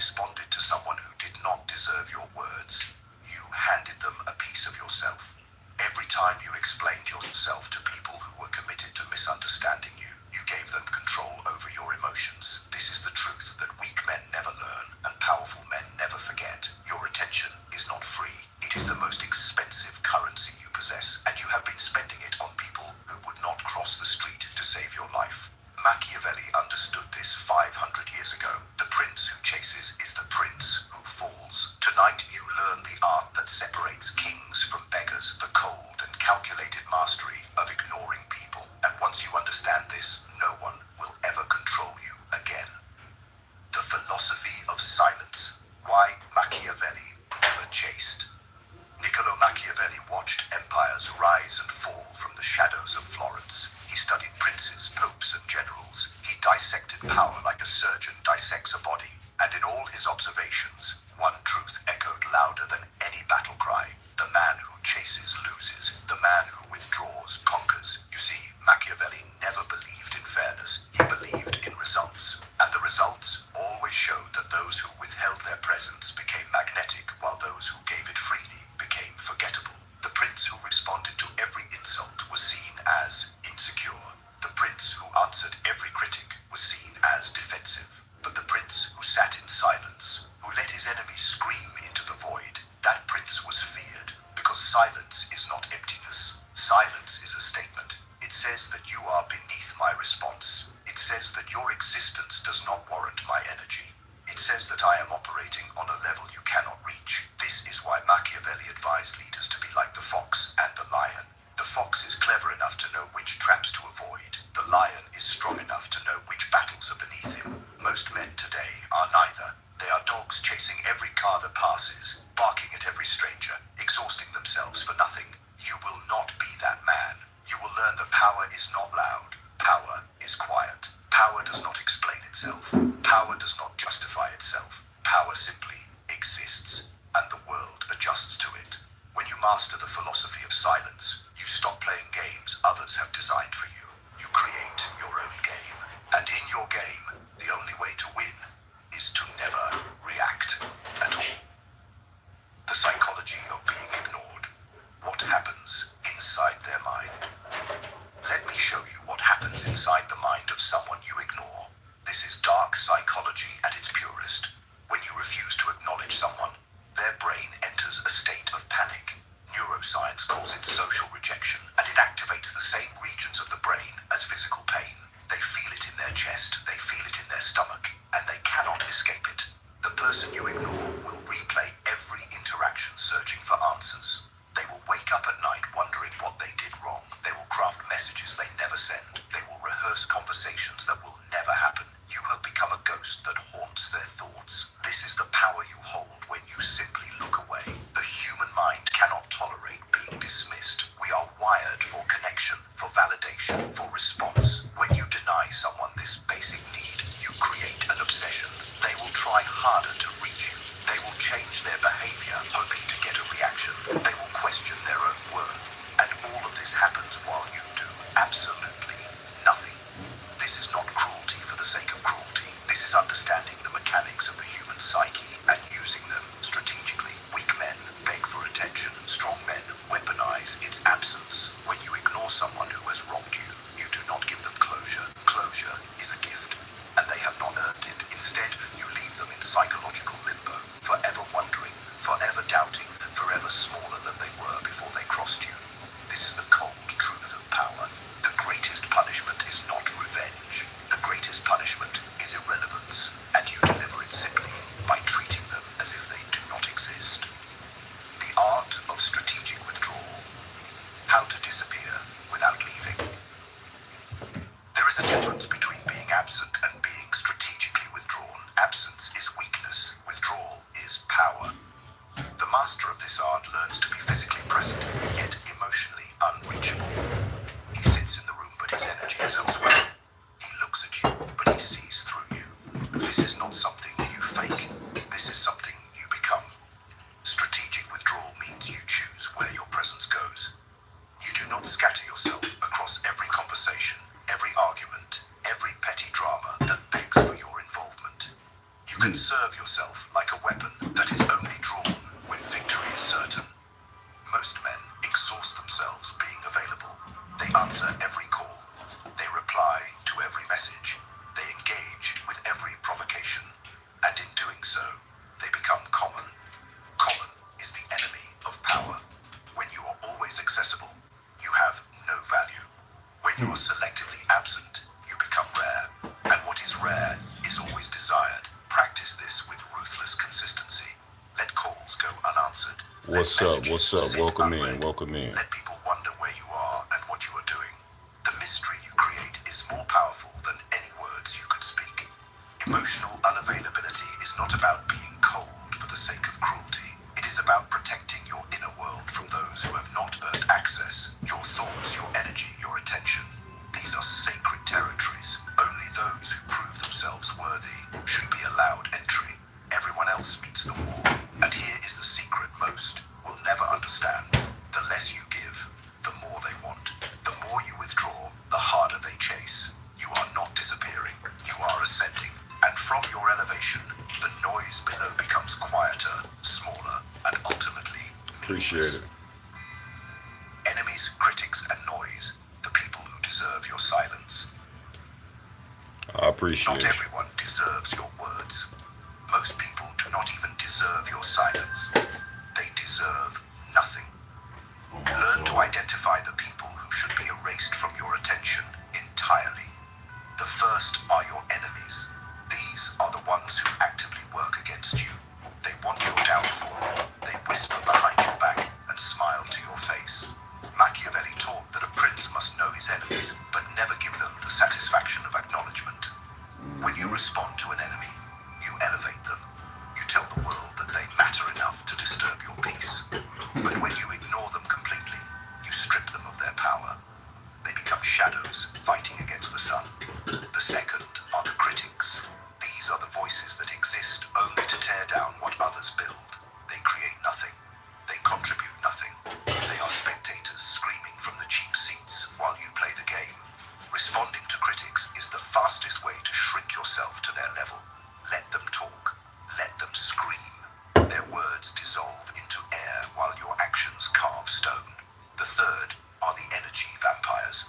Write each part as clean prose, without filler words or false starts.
responded to someone who did not deserve your words, you handed them a piece of yourself. Every time you explained yourself to people who were committed to misunderstanding you, you gave them control over your emotions. This is the truth that weak men never learn and powerful men never forget. Your attention is not free. It is the most expensive currency you possess, and you have been spending it on people who would not cross the street to save your life. Machiavelli understood this 500 years ago. The prince who chases is the prince who falls. Tonight you learn the art that separates kings from beggars, the cold and calculated mastery of ignoring people. And once you understand this, no one will ever control you again. The philosophy of silence. Why Machiavelli never chased. Niccolo Machiavelli watched empires rise and fall from the shadows of Florence. He studied princes, popes, and generals. He dissected power like a surgeon dissects a body. And in all his observations, one truth echoed louder than any battle cry. The man who chases loses. The man who withdraws conquers. You see, Machiavelli never believed in fairness. He believed in results. And the results always showed that those who withheld their presence became magnetic, while those who gave it freely became forgettable. The prince who responded to every insult was seen as insecure. The prince who answered every critic was seen as defensive. But the prince who sat in silence, who let his enemies scream into the void, that prince was feared, because silence is not emptiness. Silence is a statement. It says that you are beneath my response. It says that your existence does not warrant my energy. It says that I am operating on a level you cannot reach. This is why Machiavelli advised leaders to be like the fox and the lion. The fox is clever enough to know which traps to avoid. The lion is strong enough to know which battles are beneath him. Most men today are neither. They are dogs chasing every car that passes, barking at every stranger, exhausting themselves for nothing. You will not be that man. You will learn that power is not loud. Power is quiet. Power does not explain itself. Power does not justify itself. Power simply exists, and the world adjusts to it. When you master the philosophy of silence, you stop playing games others have designed for you. You create your own game. And in your game, the only way to win is to never react at all. The psychology of being ignored. What happens inside their mind? Let me show you what happens inside the mind of someone you ignore. This is dark psychology at its purest. When you refuse to acknowledge someone, their brain enters a state of panic. Neuroscience calls it social rejection, and it activates the same regions of the brain as physical pain. They feel it in their chest, they feel it in their stomach, and they cannot escape it. The person you ignore will replay every interaction searching for answers. They will wake up at night wondering what they did wrong. They will craft messages they never send. They will rehearse conversations that will never happen. You have become a ghost that haunts their thoughts. This is the power you hold when you simply look away. The human mind cannot tolerate being dismissed. We are wired for connection, for validation, for response. When you deny someone this basic need, you create an obsession. They will try harder to reach you. They will change their behavior, hoping to get a reaction. They will question their own worth. And all of this happens while you do absolutely nothing. This is not cruelty for the sake of cruelty. This is understanding the mechanics of the human psyche and using them strategically. Weak men beg for attention. Strong men weaponize its absence. When you ignore someone who has wronged you, you do not give them closure. Closure is a gift, and they have not earned it. Instead, you leave them in psychological limbo, forever wondering, forever doubting, forever smaller than they were before they crossed you. This is the cold truth of power. The greatest punishment is not revenge. The greatest punishment is irrelevance, and you deliver it simply by treating them as if they do not exist. The art of strategic withdrawal. How to disappear without leaving. There is a difference between being absent and being strategically withdrawn. Absence is weakness. Withdrawal is power. The master of this art learns to be physically present, yet emotionally unreachable. He sits in the room, but his energy is elsewhere. He looks at you, but he sees through you. This is not something you fake. This is something you become. Strategic withdrawal means you choose where your presence goes. You do not scatter yourself across every conversation, every argument, every petty drama that begs for your involvement. You can serve yourself like a weapon that is only drawn when victory is certain. Most men exhaust themselves being available. They answer every call. They reply to every message. They engage with every provocation. And in doing so, they become common. Common is the enemy of power. When you are always accessible, you have no value. When you are selectively absent, you become rare. And what is rare is always desired. Practice this with ruthless consistency. Let calls go unanswered. What's up? What's up? Welcome in. Welcome in. Let people wonder where you are and what you are doing. The mystery you create is more powerful than any words you could speak. Emotional unavailability is not about being cold for the sake of cruelty. It is about protecting your inner world from those who have not earned access. Your thoughts, your energy, your attention. These are sacred territories. Only those who prove themselves worthy should be allowed entry. Everyone else meets the wall. And here is the secret most will never understand. The less you give, the more they want. The more you withdraw, the harder they chase. You are not disappearing. You are ascending. And from your elevation, the noise below becomes quieter, smaller, and ultimately Appreciate meaningless. it. Enemies, critics, and noise, the people who deserve your silence. I appreciate Not you. everyone deserves your words. Most people do not even deserve your silence. They deserve nothing. Learn to identify the people who should be erased from your attention entirely. The first are your enemies. These are the ones who actively work against you. They want your downfall. They whisper behind your back and smile to your face. Machiavelli taught that a prince must know his enemies, but never give them the satisfaction of acknowledgement. When you respond to an enemy, you elevate them. You tell the world that they matter enough to disturb your peace. But when you ignore them completely, you strip them of their power. They become shadows fighting against the sun. The second are the critics. These are the voices that exist only to tear down what others build. They create nothing. They contribute nothing. They are spectators screaming from the cheap seats while you play the game. Responding to critics is the fastest way to shrink yourself to their level. Let them talk. Let them scream. Their words dissolve into air while your actions carve stone. The third are the energy vampires.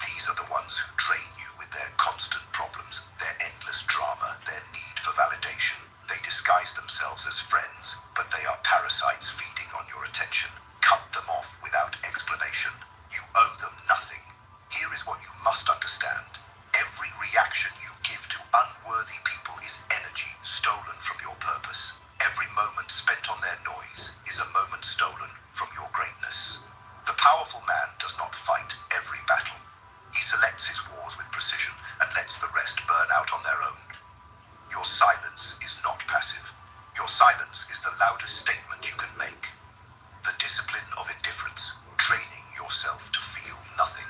These are the ones who drain you with their constant problems, their endless drama, their need for validation. They disguise themselves as friends, but they are parasites feeding on your attention. Cut them off without explanation. You owe them nothing. Here is what you must understand. Every reaction you give to unworthy people is energy stolen from your purpose. Every moment spent on their noise is a moment stolen from your greatness. The powerful man does not fight every battle. He selects his wars with precision and lets the rest burn out on their own. Your silence is not passive. Your silence is the loudest statement you can make. The discipline of indifference, training yourself to feel nothing.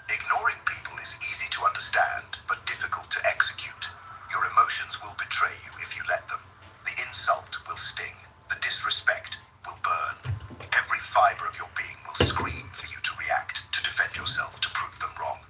Ignoring people is easy to understand, but difficult to execute. Your emotions will betray you if you let them. The insult will sting. The disrespect will burn. Every fiber of your being will scream for you to react, to defend yourself, to prove them wrong.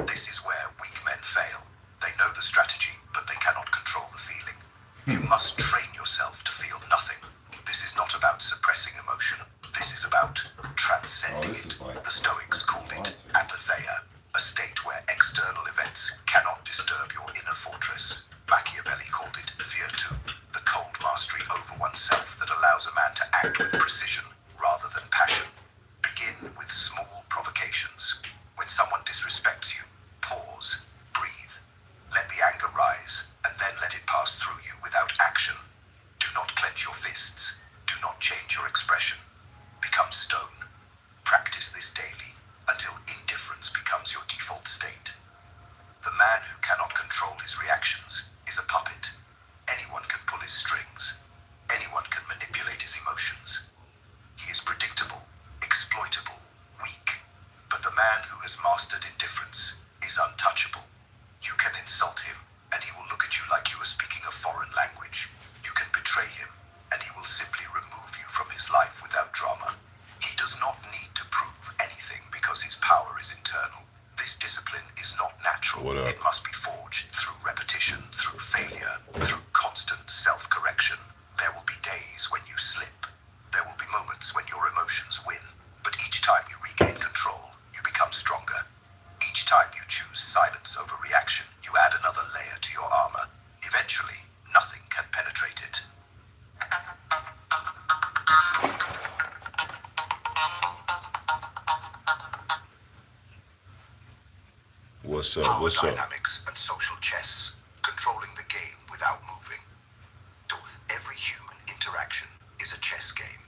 This is where weak men fail. They know the strategy, but they cannot control the feeling. You must train yourself to feel nothing. This is not about suppressing emotion. This is about transcending it. The Stoics called it apatheia, a state where external events cannot disturb your inner fortress. Machiavelli called it virtù, the cold mastery over oneself that allows a man to act with precision rather than passion. Begin with small provocations. When someone disrespects you, pause, breathe. Let the anger rise, and then let it pass through you without action. Do not clench your fists. Do not change your expression. Become stone. Practice this daily until indifference becomes your default state. The man who cannot control his reactions is a puppet. Anyone can pull his strings. Anyone can manipulate his emotions. What's up? Power What's up? dynamics and social chess, controlling the game without moving. So every human interaction is a chess game.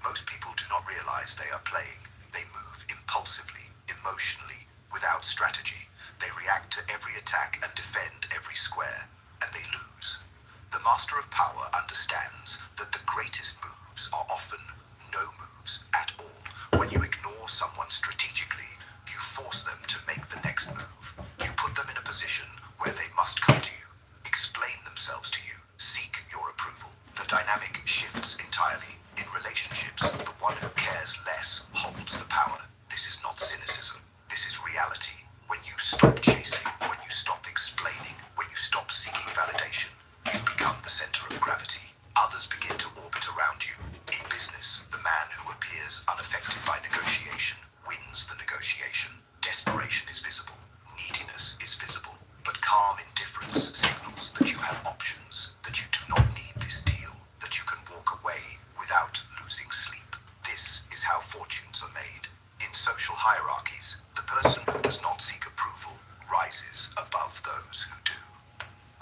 Most people do not realize they are playing. They move impulsively, emotionally, without strategy. They react to every attack and defend every square, and they lose. The master of power understands that the greatest moves are often no moves at all. When you ignore someone strategically, you force them to make the next move. You put them in a position where they must come to you, explain themselves to you, seek your approval. The dynamic shifts entirely. In relationships, the one who cares less holds the power. This is not cynicism. This is reality. When you stop chasing, when you stop explaining, when you stop seeking validation, you become the center of gravity. Others begin to orbit around you. In business, the man who appears unaffected by negotiation wins the negotiation. Desperation is visible. Neediness is visible. But calm indifference signals that you have options, that you do not need this deal, that you can walk away without losing sleep. This is how fortunes are made. In social hierarchies, the person who does not seek approval rises above those who do.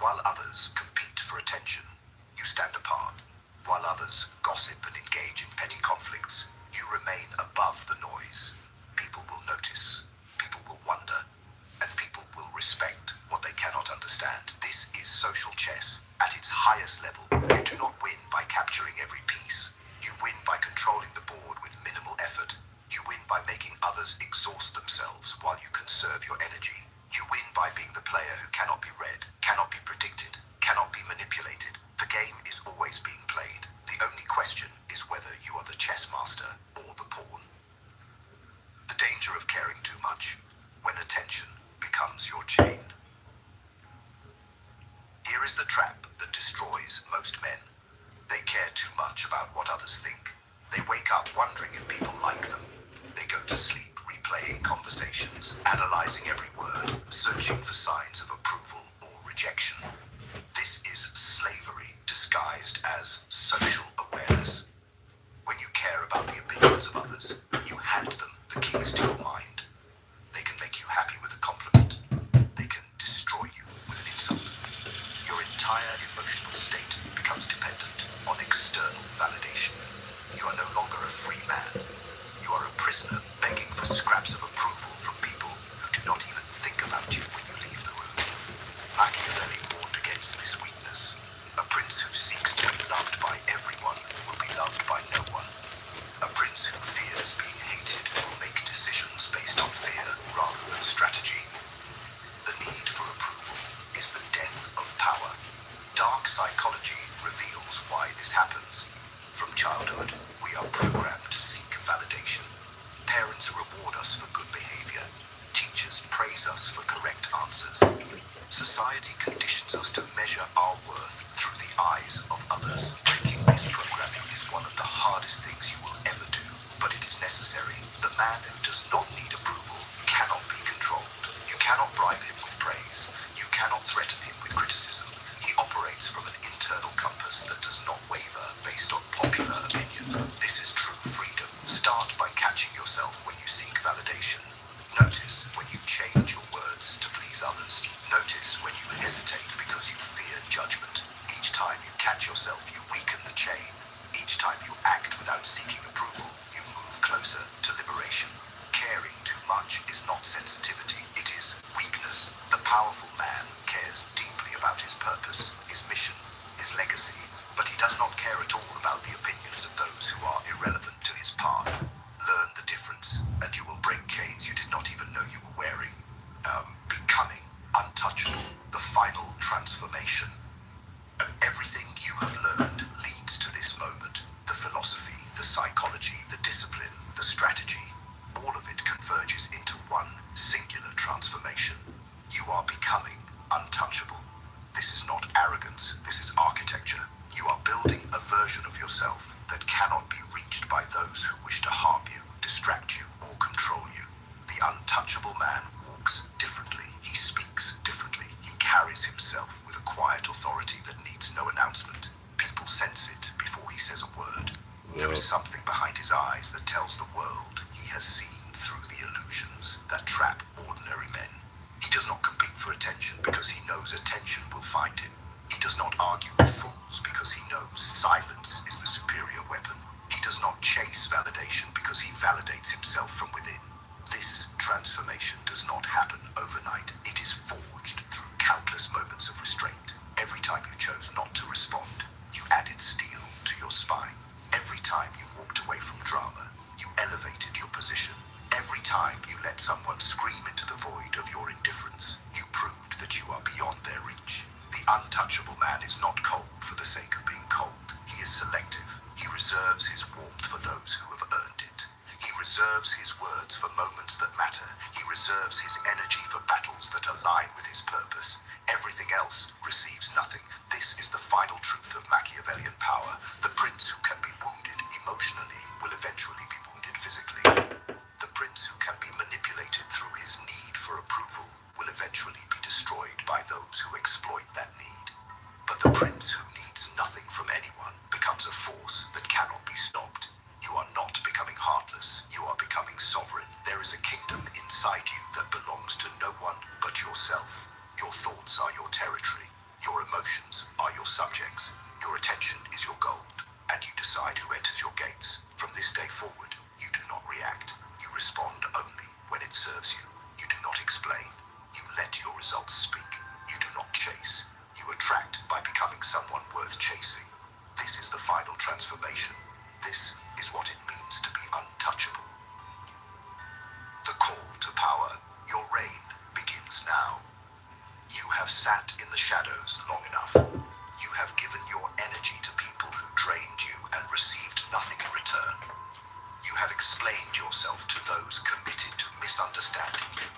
While others compete for attention, you stand apart. While others gossip and engage in petty conflicts, you remain above the noise. People will notice, people will wonder, and people will respect what they cannot understand. This is social chess. At its highest level, you do not win by capturing every piece. You win by controlling the board with minimal effort. You win by making others exhaust themselves while you conserve your energy. You win by being the player who cannot be read, cannot be predicted, cannot be manipulated. The game is always being played. The only question is whether you are the chess master or the pawn. The danger of caring too much, when attention becomes your chain. Here is the trap that destroys most men. They care too much about what others think. They wake up wondering if people like them. They go to sleep replaying conversations, analyzing every word, searching for signs of approval or rejection. This is slavery disguised as social awareness. When you care about the opinions of others, you hand them the keys to your mind. They can make you happy with a compliment. They can destroy you with an insult. Your entire emotional state becomes dependent on external validation. You are no longer a free man. You are a prisoner begging for scraps of approval from people who do not even think about you when you leave the room. Machiavelli warned against this weakness. A prince who seeks to be loved by everyone will be loved by no one. A prince who fears being hated will make decisions based on fear rather than strategy. The need for approval is the death of power. Dark psychology reveals why this happens. From childhood, we are programmed to seek validation. Parents reward us for good behavior. Teachers praise us for correct answers. Society conditions us to measure our worth through the eyes of others. Breaking this programming is one of the hardest things you will ever do, but it is necessary. The man who does not need approval cannot be controlled. You cannot bribe him with praise. You cannot threaten him with criticism. He operates from an internal compass that does not waver based on popular opinion. This is true freedom. Start by catching yourself when you seek validation. Notice when you change your words to please others. Notice when you hesitate because you fear judgment. Each time you catch yourself, you weaken the chain. Each time you act without seeking approval, you move closer to liberation. Caring too much is not sensitivity, it is weakness. The powerful man cares deeply about his purpose, his mission, his legacy, but he does not care at all about the opinions of those who are irrelevant to his path. Learn the difference, and you will break chains you did not even know you were wearing. Becoming untouchable, the final transformation. Everything you have learned leads to this moment. The philosophy, the psychology, the discipline, the strategy, all of it converges into one singular transformation. You are becoming untouchable. This is not arrogance, this is architecture. You are building a version of yourself that cannot be reached by those who wish to harm you, distract you, or control you. The untouchable man walks differently. He speaks differently. He carries himself with a quiet authority that needs no announcement. People sense it before he says a word. There is something behind his eyes that tells the world he has seen through the illusions that trap ordinary men. He does not compete for attention because he knows attention will find him. He does not argue with fools because he knows silence is the superior weapon. He does not chase validation because he validates himself from within. This transformation does not happen overnight. It is forged through countless moments of restraint. Every time you chose not to respond, you added steel to your spine. Every time you walked away from drama, you elevated your position. Every time you let someone scream into the void of your indifference, you proved that you are beyond their reach. The untouchable man is not cold for the sake of being cold. He is selective. He reserves his warmth for those who have earned it. He reserves his words for moments that matter. He reserves his energy for battles that align with his purpose. Everything else receives nothing. This is the final truth of Machiavellian power. The prince who can be wounded emotionally will eventually be wounded physically. The prince who can be manipulated through his need for approval will eventually be destroyed by those who exploit that need. But the prince who needs nothing from anyone becomes a force that cannot be stopped. You are not becoming heartless, you are becoming sovereign. There is a kingdom inside you that belongs to no one but yourself. Your thoughts are your territory, your emotions are your subjects, your attention is your gold, and you decide who enters your gates. From this day forward, you do not react. You respond only when it serves you. You do not explain. You let your results speak. You do not chase. You attract by becoming someone worth chasing. This is the final transformation. This is what it means to be untouchable. The call to power, your reign, begins now. You have sat in the shadows long enough. You have given your energy to people who drained you and received nothing in return. You have explained yourself to those committed to misunderstanding you.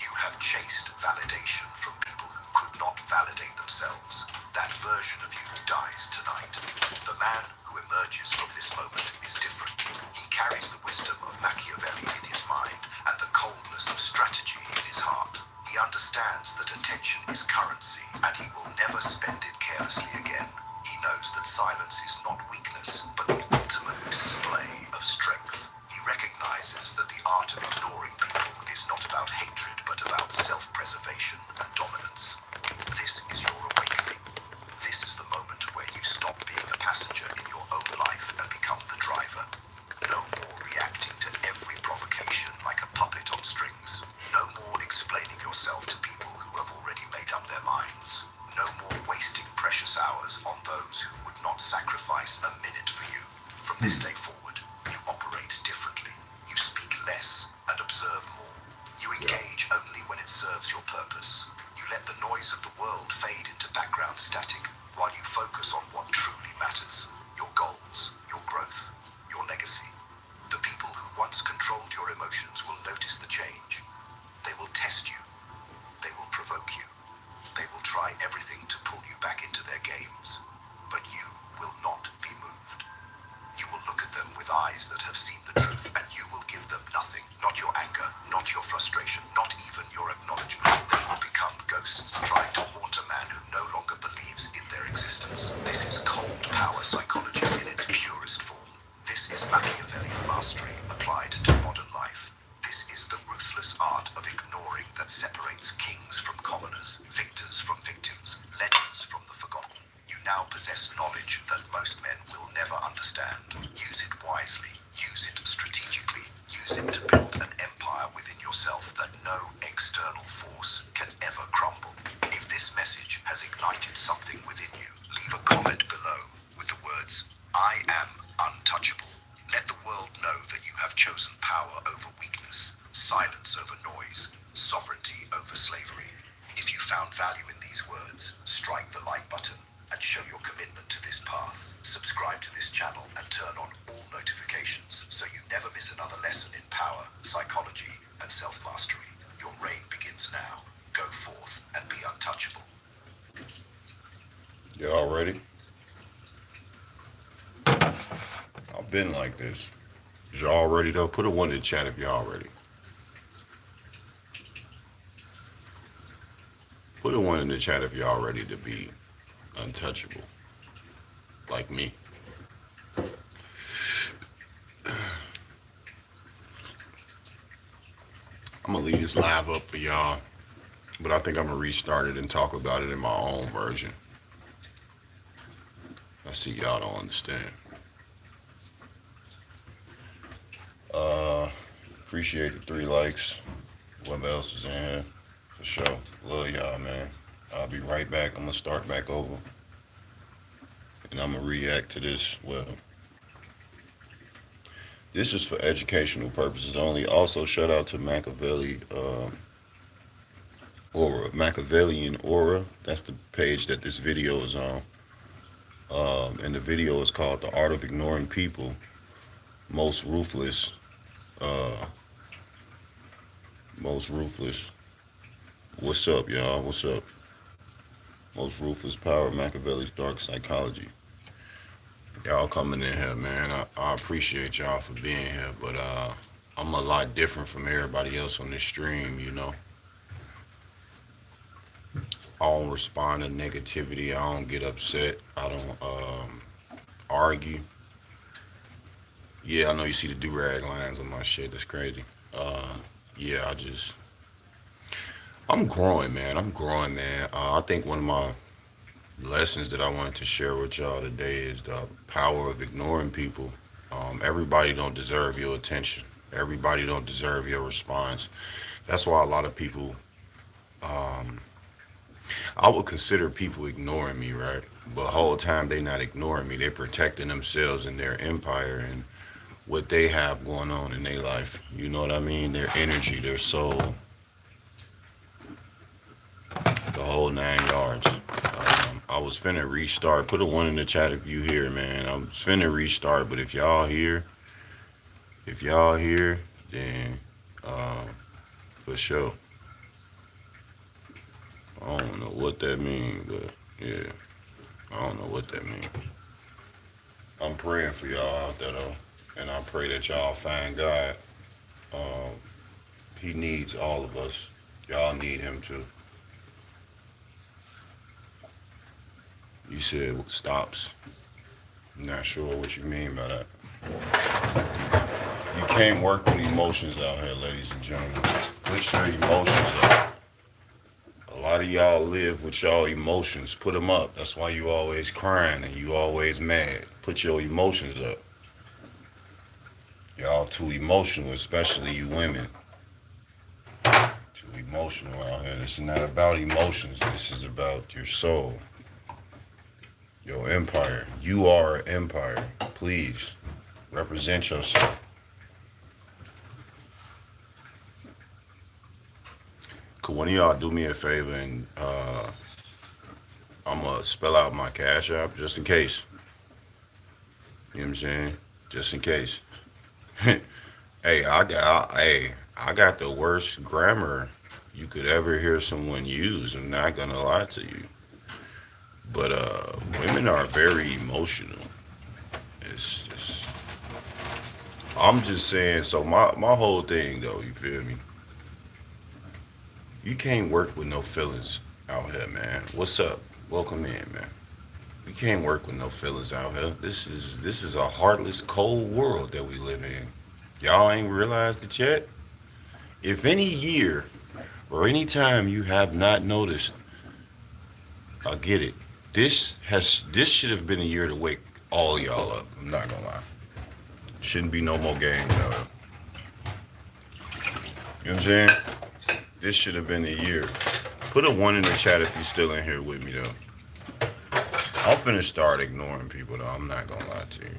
You have chased validation from people who could not validate themselves. That version of you dies tonight. The man who emerges from this moment is different. He carries the wisdom of Machiavelli in his mind and the coldness of strategy in his heart. He understands that attention is currency and he will never spend it carelessly again. He knows that silence is not weakness, but the ultimate display of strength. He recognizes that the art of ignoring people is not about hatred, but about self-preservation and dominance. This is your awakening. This is the moment where you stop being a passenger in your own life and become the driver. No more reacting to every provocation like a puppet on strings. No more explaining yourself to people who have already made up their minds. No more wasting precious hours on those who would not sacrifice a minute for you. From this day forward, you operate differently. You speak less and observe more. You engage only when it serves your purpose. You let the noise of the world fade into background static while you focus on what truly matters. Your goals, your growth, your legacy. The people who once controlled your emotions will notice the change. They will test you. They will provoke you. They will try everything to pull you back into their games. But you will not be moved. You will look at them with eyes that have seen the truth, and you will give them nothing. Not your anger, not your frustration, not even your acknowledgement. They will become ghosts trying to haunt a man who no longer believes in their existence. This is cold power psychology in its purest form. This is Machiavellian mastery applied to modern life. This is the ruthless art of ignoring that separates kings from commoners, victors from victims, legends from the forgotten. You now possess knowledge that most men will never understand. Use it wisely. Use it strategically. Use it to build an empire within yourself that no external force can ever crumble. If this message has ignited something within you, leave a comment below with the words, "I am untouchable." Let the world know that you have chosen power over weakness, silence over noise, sovereignty over slavery. If you found value in these words, strike the like button and show your commitment to this path. Subscribe to this channel and turn on all notifications so you never miss another lesson in power, psychology, and self-mastery. Your reign begins now. Go forth and be untouchable. Y'all ready? I've been like this. Is y'all ready though? Put a one in the chat if y'all ready. Put a one in the chat if y'all ready to be untouchable. Like me. I'm gonna leave this live up for y'all. but I think I'm gonna restart it and talk about it in my own version. I see y'all don't understand. Uh, Appreciate the 3 likes. Whoever else is in here, for sure. Love y'all, man. I'll be right back. I'm gonna start back over, and I'm gonna react to this. Well, this is for educational purposes only. Also, shout out to Machiavelli Aura, Machiavellian Aura. That's the page that this video is on. And the video is called "The Art of Ignoring People." Most ruthless. Uh, Most ruthless. What's up, y'all? What's up? Most ruthless power, Machiavelli's dark psychology. Y'all coming in here, man. I appreciate y'all for being here, but I'm a lot different from everybody else on this stream, you know. I don't respond to negativity. I don't get upset. I don't argue. Yeah, I know you see the do-rag lines on my shit. That's crazy. Yeah, I'm growing, man. I'm growing, man. I think one of my lessons that I wanted to share with y'all today is the power of ignoring people. Everybody don't deserve your attention. Everybody don't deserve your response. That's why a lot of people, um, I would consider people ignoring me, right? But the whole time they not ignoring me. They're protecting themselves and their empire and what they have going on in their life. You know what I mean? Their energy, their soul, the whole 9 yards. I was finna restart. Put a 1 in the chat if you here, man. I was finna restart, but if y'all here, then for sure. I don't know what that means, but yeah, I don't know what that means. I'm praying for y'all out there though, and I pray that y'all find God. Um, he needs all of us. Y'all need him too. You said stops. I'm not sure what you mean by that. You can't work with emotions out here, ladies and gentlemen. Put your emotions up. A lot of y'all live with y'all emotions. Put them up. That's why you always crying and you always mad. Put your emotions up. Y'all too emotional, especially you women. Too emotional out here. This is not about emotions. This is about your soul. Your empire. You are an empire. Please represent yourself. Could one of y'all do me a favor and I'm gonna spell out my cash app just in case. You know what I'm saying? Just in case. I got the worst grammar you could ever hear someone use. I'm not gonna lie to you. But women are very emotional. It's just I'm just saying, so my whole thing though, you feel me? You can't work with no feelings out here, man. What's up? Welcome in, man. You can't work with no feelings out here. This is a heartless, cold world that we live in. Y'all ain't realized it yet? If any year or any time you have not noticed, I get it. This should have been a year to wake all y'all up. I'm not gonna lie. Shouldn't be no more games out here. You know what I'm saying? This should have been a year. Put a 1 in the chat if you're still in here with me though. I'm finna start ignoring people though. I'm not gonna lie to you.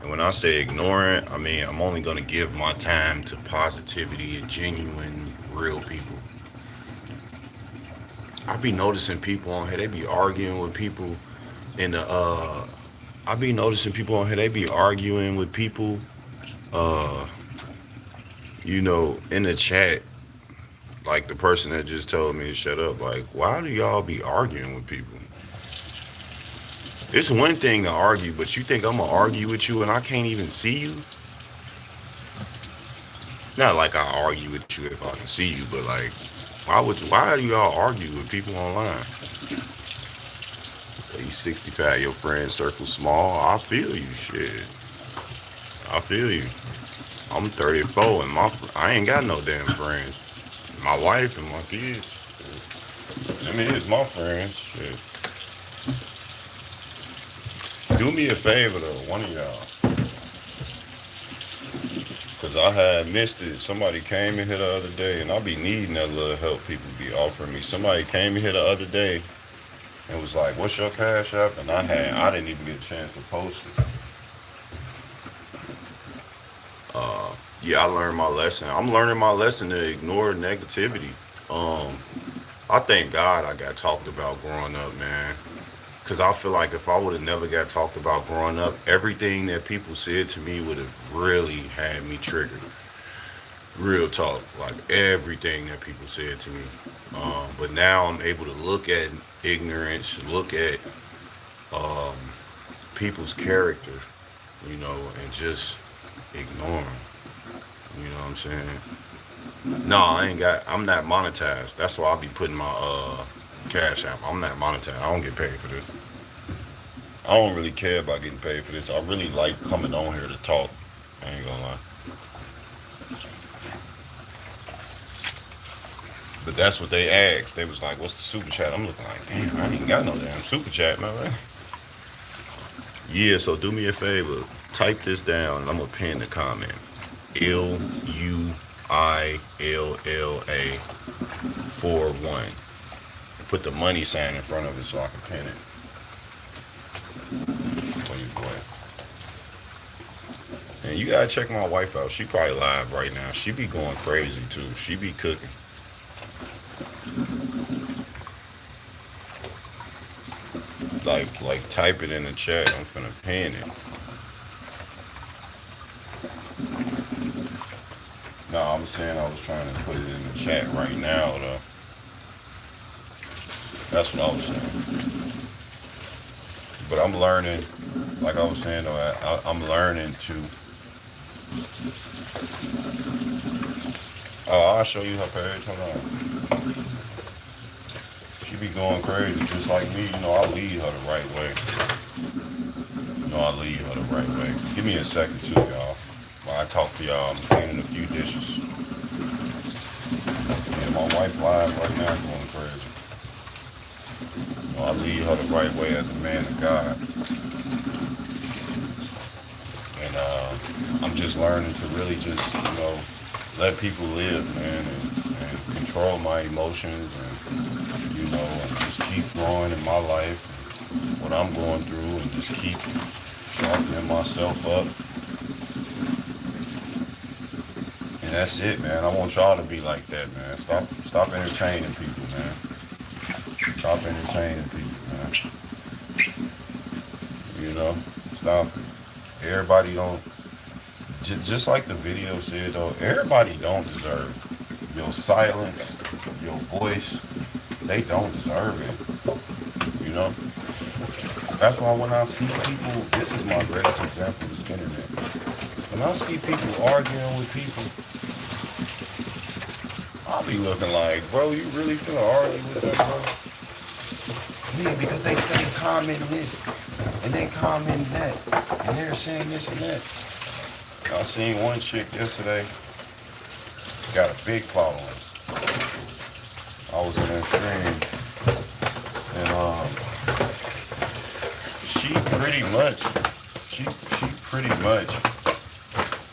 And when I say ignoring, I mean I'm only gonna give my time to positivity and genuine, real people. I be noticing people on here, they be arguing with people in the I be noticing people on here, they be arguing with people uh in the chat, like the person that just told me to shut up. Like, why do y'all be arguing with people? It's one thing to argue, but you think I'm gonna argue with you and I can't even see you? Not like I argue with you if I can see you, but like, why do y'all argue with people online? He's 65, your friend circle small. I feel you, shit. I feel you. I'm 34 and I ain't got no damn friends. My wife and my kids. I mean, it's my friends. Shit. Do me a favor though, one of y'all, cause I had missed it. Somebody came in here the other day, and I be needing that little help people be offering me. Somebody came in here the other day and was like, "What's your cash app?" And I didn't even get a chance to post it. Yeah, I learned my lesson. I'm learning my lesson to ignore negativity. Um, I thank God I got talked about growing up, man. Cause I feel like if I would have never got talked about growing up, everything that people said to me would have really had me triggered. Real talk, like everything that people said to me. But now I'm able to look at ignorance, look at um, people's character, and just ignore them. You know what I'm saying? No, I ain't got. I'm not monetized. That's why I'll be putting my cash app. I'm not monetized. I don't get paid for this. I don't really care about getting paid for this. I really like coming on here to talk. I ain't gonna lie. But that's what they asked. They was like, "What's the super chat?" I'm looking like, damn, I ain't even got no damn super chat, man. Yeah, so do me a favor. Type this down, and I'm gonna pin the comment. LUILLA 41. Put the money sign in front of it so I can pin it. For you, boy. And you gotta check my wife out. She probably live right now. She be going crazy too. She be cooking. Like type it in the chat. I'm finna pin it. No, I'm saying I was trying to put it in the chat right now though. That's what I was saying. But I'm learning, like I was saying though, I'm learning to. Oh, I'll show you her page. Hold on. She be going crazy just like me. I lead her the right way. I lead her the right way. Give me a second too, y'all. While I talk to y'all, I'm cleaning a few dishes. Yeah, my wife live right now going crazy. I lead her the right way as a man of God. And I'm just learning to really just, let people live, man, and control my emotions and just keep growing in my life and what I'm going through and just keep sharpening myself up. And that's it, man. I want y'all to be like that, man. Stop entertaining people, man. Stop entertaining people, man. Stop it. Everybody don't, just like the video said though, everybody don't deserve your silence, your voice. They don't deserve it, That's why when I see people, this is my greatest example of the internet. When I see people arguing with people, I'll be looking like, bro, you really finna argue with them, bro? Yeah, because they stay commenting this and they commenting that and they're saying this and that. I seen one chick yesterday, got a big following. I was in her stream and she pretty much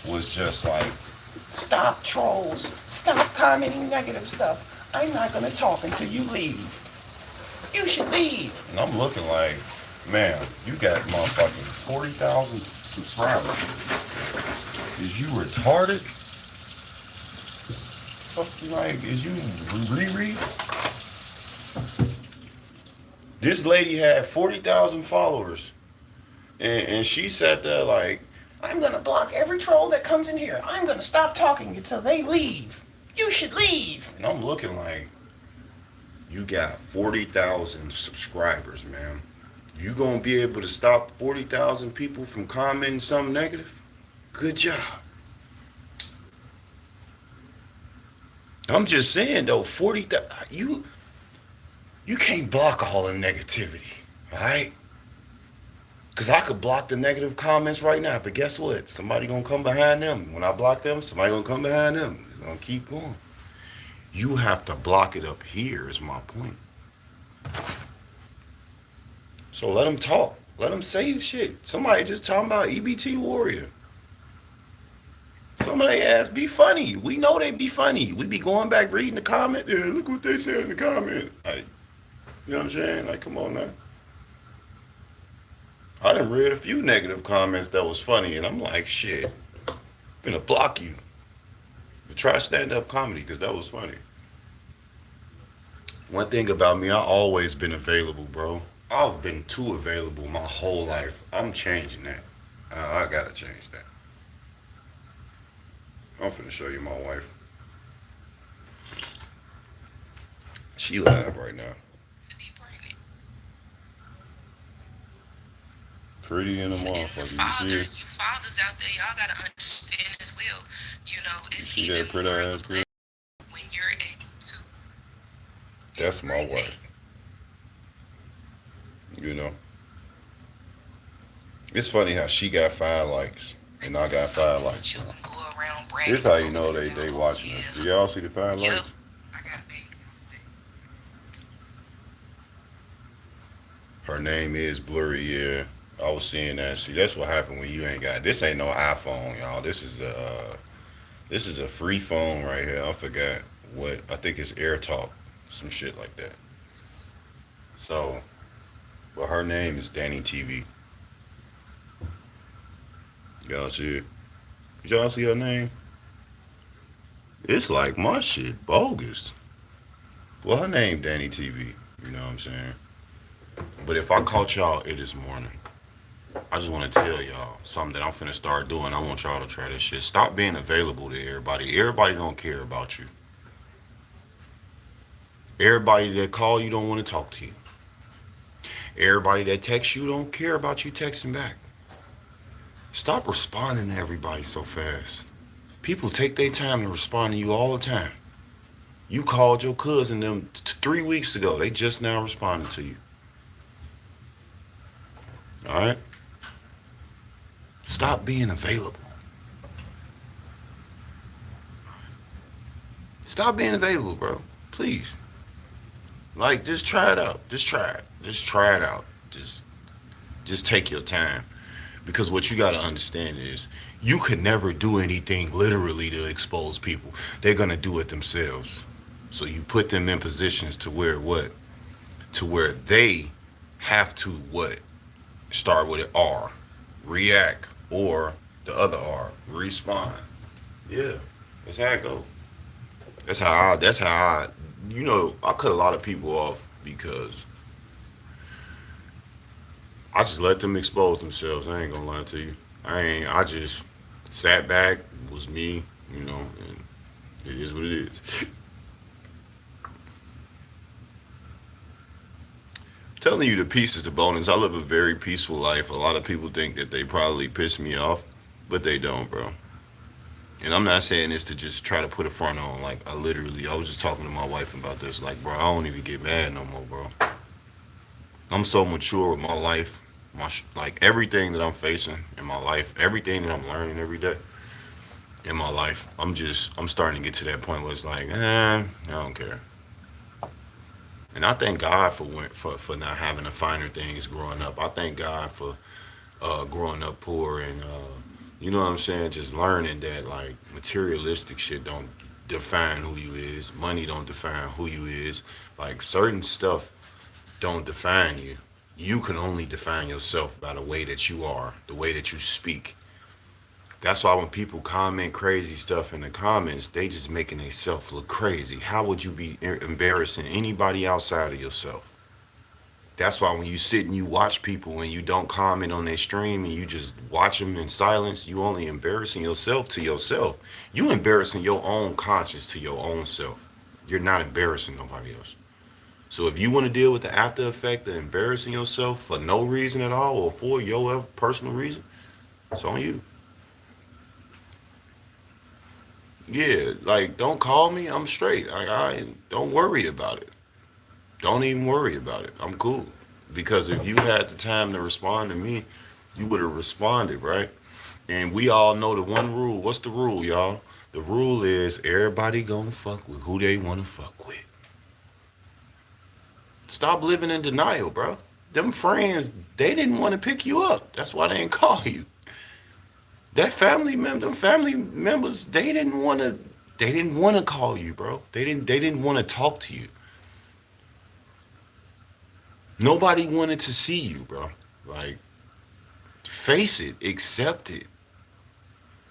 was just like, stop trolls, stop commenting negative stuff. I'm not gonna talk until you leave. You should leave. And I'm looking like, man, you got motherfucking 40,000 subscribers. Is you retarded? Like, is you Riri? This lady had 40,000 followers. And she sat there like, I'm gonna block every troll that comes in here. I'm gonna stop talking until they leave. You should leave. And I'm looking like, you got 40,000 subscribers, man. You gonna be able to stop 40,000 people from commenting something negative? Good job. I'm just saying though, 40,000, you can't block all the negativity, all right? Because I could block the negative comments right now, but guess what? Somebody gonna come behind them. When I block them, somebody gonna come behind them. It's gonna keep going. You have to block it up here, is my point. So let them talk. Let them say the shit. Somebody just talking about EBT Warrior. Some of they ass be funny. We know they be funny. We be going back reading the comment. Yeah, look what they said in the comment. Like, you know what I'm saying? Like, come on now. I done read a few negative comments that was funny, and I'm like, shit, I'm gonna block you. But try stand up comedy because that was funny. One thing about me, I always been available, bro. I've been too available my whole life. I'm changing that. I gotta change that. I'm finna show you my wife. She live right now. To be pregnant. Pretty in the And the motherfucker. You see her? fathers, you fathers out there, y'all gotta understand as well. You know, You it's see even that pretty more of ass a girl? blessing when you're able to That's my impregnate. wife. You know? It's funny how she got 5 likes and I got So 5 likes you now. can go around bragging, This how you know boasting they about, oh watching us. Do yeah, y'all see the 5 likes? yep, I got a baby on the way. Her name is Blurry. Yeah, I was seeing that. See, that's what happened when you ain't got. This ain't no iPhone, y'all. This is a free phone right here. I forgot what. I think it's AirTalk, some shit like that. So, but her name is Danny TV. Y'all see it? Did y'all see her name? It's like my shit bogus. Well, her name Danny TV. You know what I'm saying? But if I caught y'all it this morning, I just want to tell y'all something that I'm finna start doing. I want y'all to try this shit. Stop being available to everybody. Everybody don't care about you. Everybody that call you don't want to talk to you. Everybody that texts you don't care about you texting back. Stop responding to everybody so fast. People take their time to respond to you all the time. You called your cousin them 3 weeks ago. They just now responded to you. All right? Stop being available. Stop being available, bro. Please. Like, just try it out. Just try it. Just try it out. Just take your time. Because what you gotta understand is you could never do anything literally to expose people. They're gonna do it themselves. So you put them in positions to where what? To where they have to what? Start with an R. React. Or the other R. Respond. Yeah. That's how it goes. That's how I I cut a lot of people off because I just let them expose themselves. I ain't gonna lie to you. I just sat back, was me, and it is what it is. Telling you the peace is the bonus. I live a very peaceful life. A lot of people think that they probably piss me off, but they don't, bro. And I'm not saying this to just try to put a front on. Like, I was just talking to my wife about this. Like, bro, I don't even get mad no more, bro. I'm so mature with my life, like everything that I'm facing in my life, everything that I'm learning every day in my life. I'm starting to get to that point where it's like, I don't care. And I thank God for not having the finer things growing up. I thank God for growing up poor and you know what I'm saying, just learning that like materialistic shit don't define who you is. Money don't define who you is. Like certain stuff don't define you. You can only define yourself by the way that you are, the way that you speak. That's why when people comment crazy stuff in the comments, they just making themselves look crazy. How would you be embarrassing anybody outside of yourself? That's why when you sit and you watch people and you don't comment on their stream and you just watch them in silence, you only embarrassing yourself to yourself. You embarrassing your own conscience to your own self. You're not embarrassing nobody else. So if you want to deal with the after effect of embarrassing yourself for no reason at all or for your personal reason, it's on you. Yeah, like don't call me. I'm straight. Like I don't worry about it. Don't even worry about it. I'm cool. Because if you had the time to respond to me, you would have responded, right? And we all know the one rule. What's the rule, y'all? The rule is everybody gonna fuck with who they wanna fuck with. Stop living in denial, bro. Them friends, they didn't want to pick you up. That's why they didn't call you. That them family members, they didn't want to call you, bro. They didn't want to talk to you. Nobody wanted to see you, bro. Like, face it, accept it.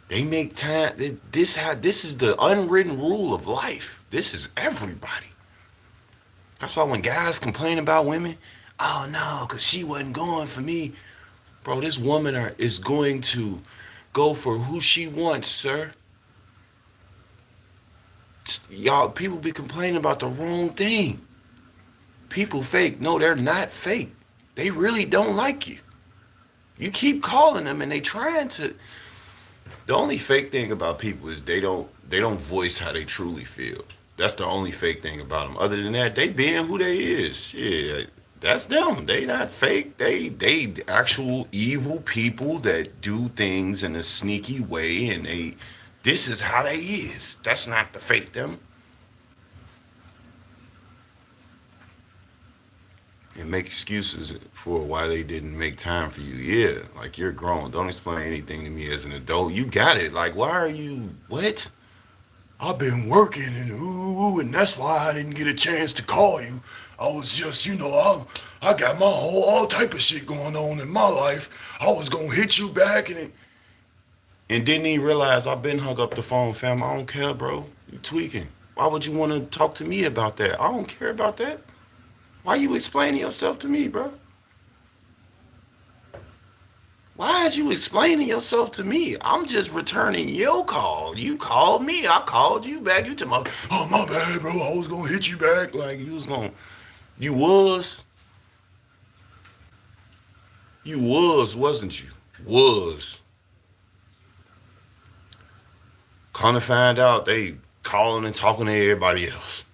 They make time. This is the unwritten rule of life. This is everybody. That's why when guys complain about women, oh no, cause she wasn't going for me, bro. This woman is going to go for who she wants, sir. Y'all, people be complaining about the wrong thing. People fake. No, they're not fake. They really don't like you. You keep calling them and they trying to. The only fake thing about people is they don't voice how they truly feel. That's the only fake thing about them. Other than that, they being who they is. Yeah, that's them. They not fake. They actual evil people that do things in a sneaky way, and this is how they is. That's not the fake them. And make excuses for why they didn't make time for you. Yeah, like you're grown. Don't explain anything to me as an adult. You got it. Like, why are you what? I've been working and that's why I didn't get a chance to call you. I was just, I got my whole all type of shit going on in my life. I was gonna hit you back and didn't even realize I've been hung up the phone, fam. I don't care, bro. You tweaking. Why would you want to talk to me about that? I don't care about that. Why you explaining yourself to me, bro? Why is you explaining yourself to me? I'm just returning your call. You called me. I called you back. You told me, oh, my bad, bro. I was going to hit you back. Like, you was, wasn't you? Was. Come to find out, they calling and talking to everybody else.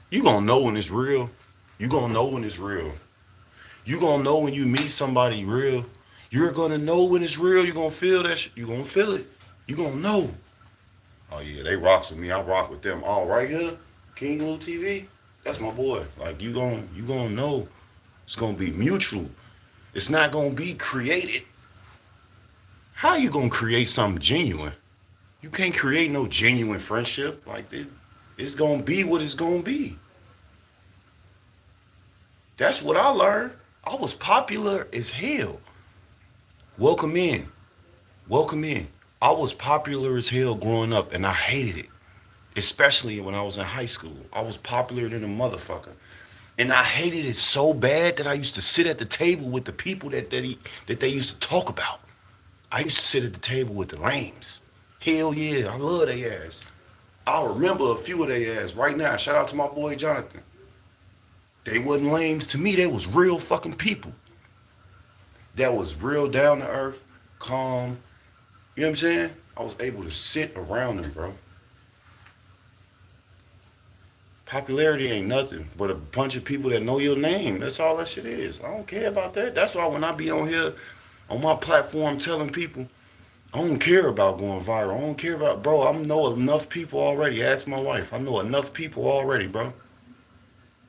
You gonna know when it's real. You gonna know when it's real. You gonna know when you meet somebody real. You're gonna know when it's real. You're gonna feel that shit. You gonna feel it. You gonna know. Oh yeah, they rocks with me. I rock with them. All right here, King Lou TV. That's my boy. Like you gonna know. It's gonna be mutual. It's not gonna be created. How you gonna create something genuine? You can't create no genuine friendship like this. It's gonna be what it's gonna be. That's what I learned. I was popular as hell. Welcome in. Welcome in. I was popular as hell growing up and I hated it. Especially when I was in high school. I was popular than a motherfucker. And I hated it so bad that I used to sit at the table with the people that they used to talk about. I used to sit at the table with the lames. Hell yeah, I love their ass. I remember a few of their ass right now. Shout out to my boy Jonathan. They wasn't lames to me. They was real fucking people. That was real down to earth, calm. You know what I'm saying? I was able to sit around them, bro. Popularity ain't nothing but a bunch of people that know your name. That's all that shit is. I don't care about that. That's why when I be on here, on my platform telling people, I don't care about going viral. I don't care about, bro, I know enough people already. Ask my wife. I know enough people already, bro.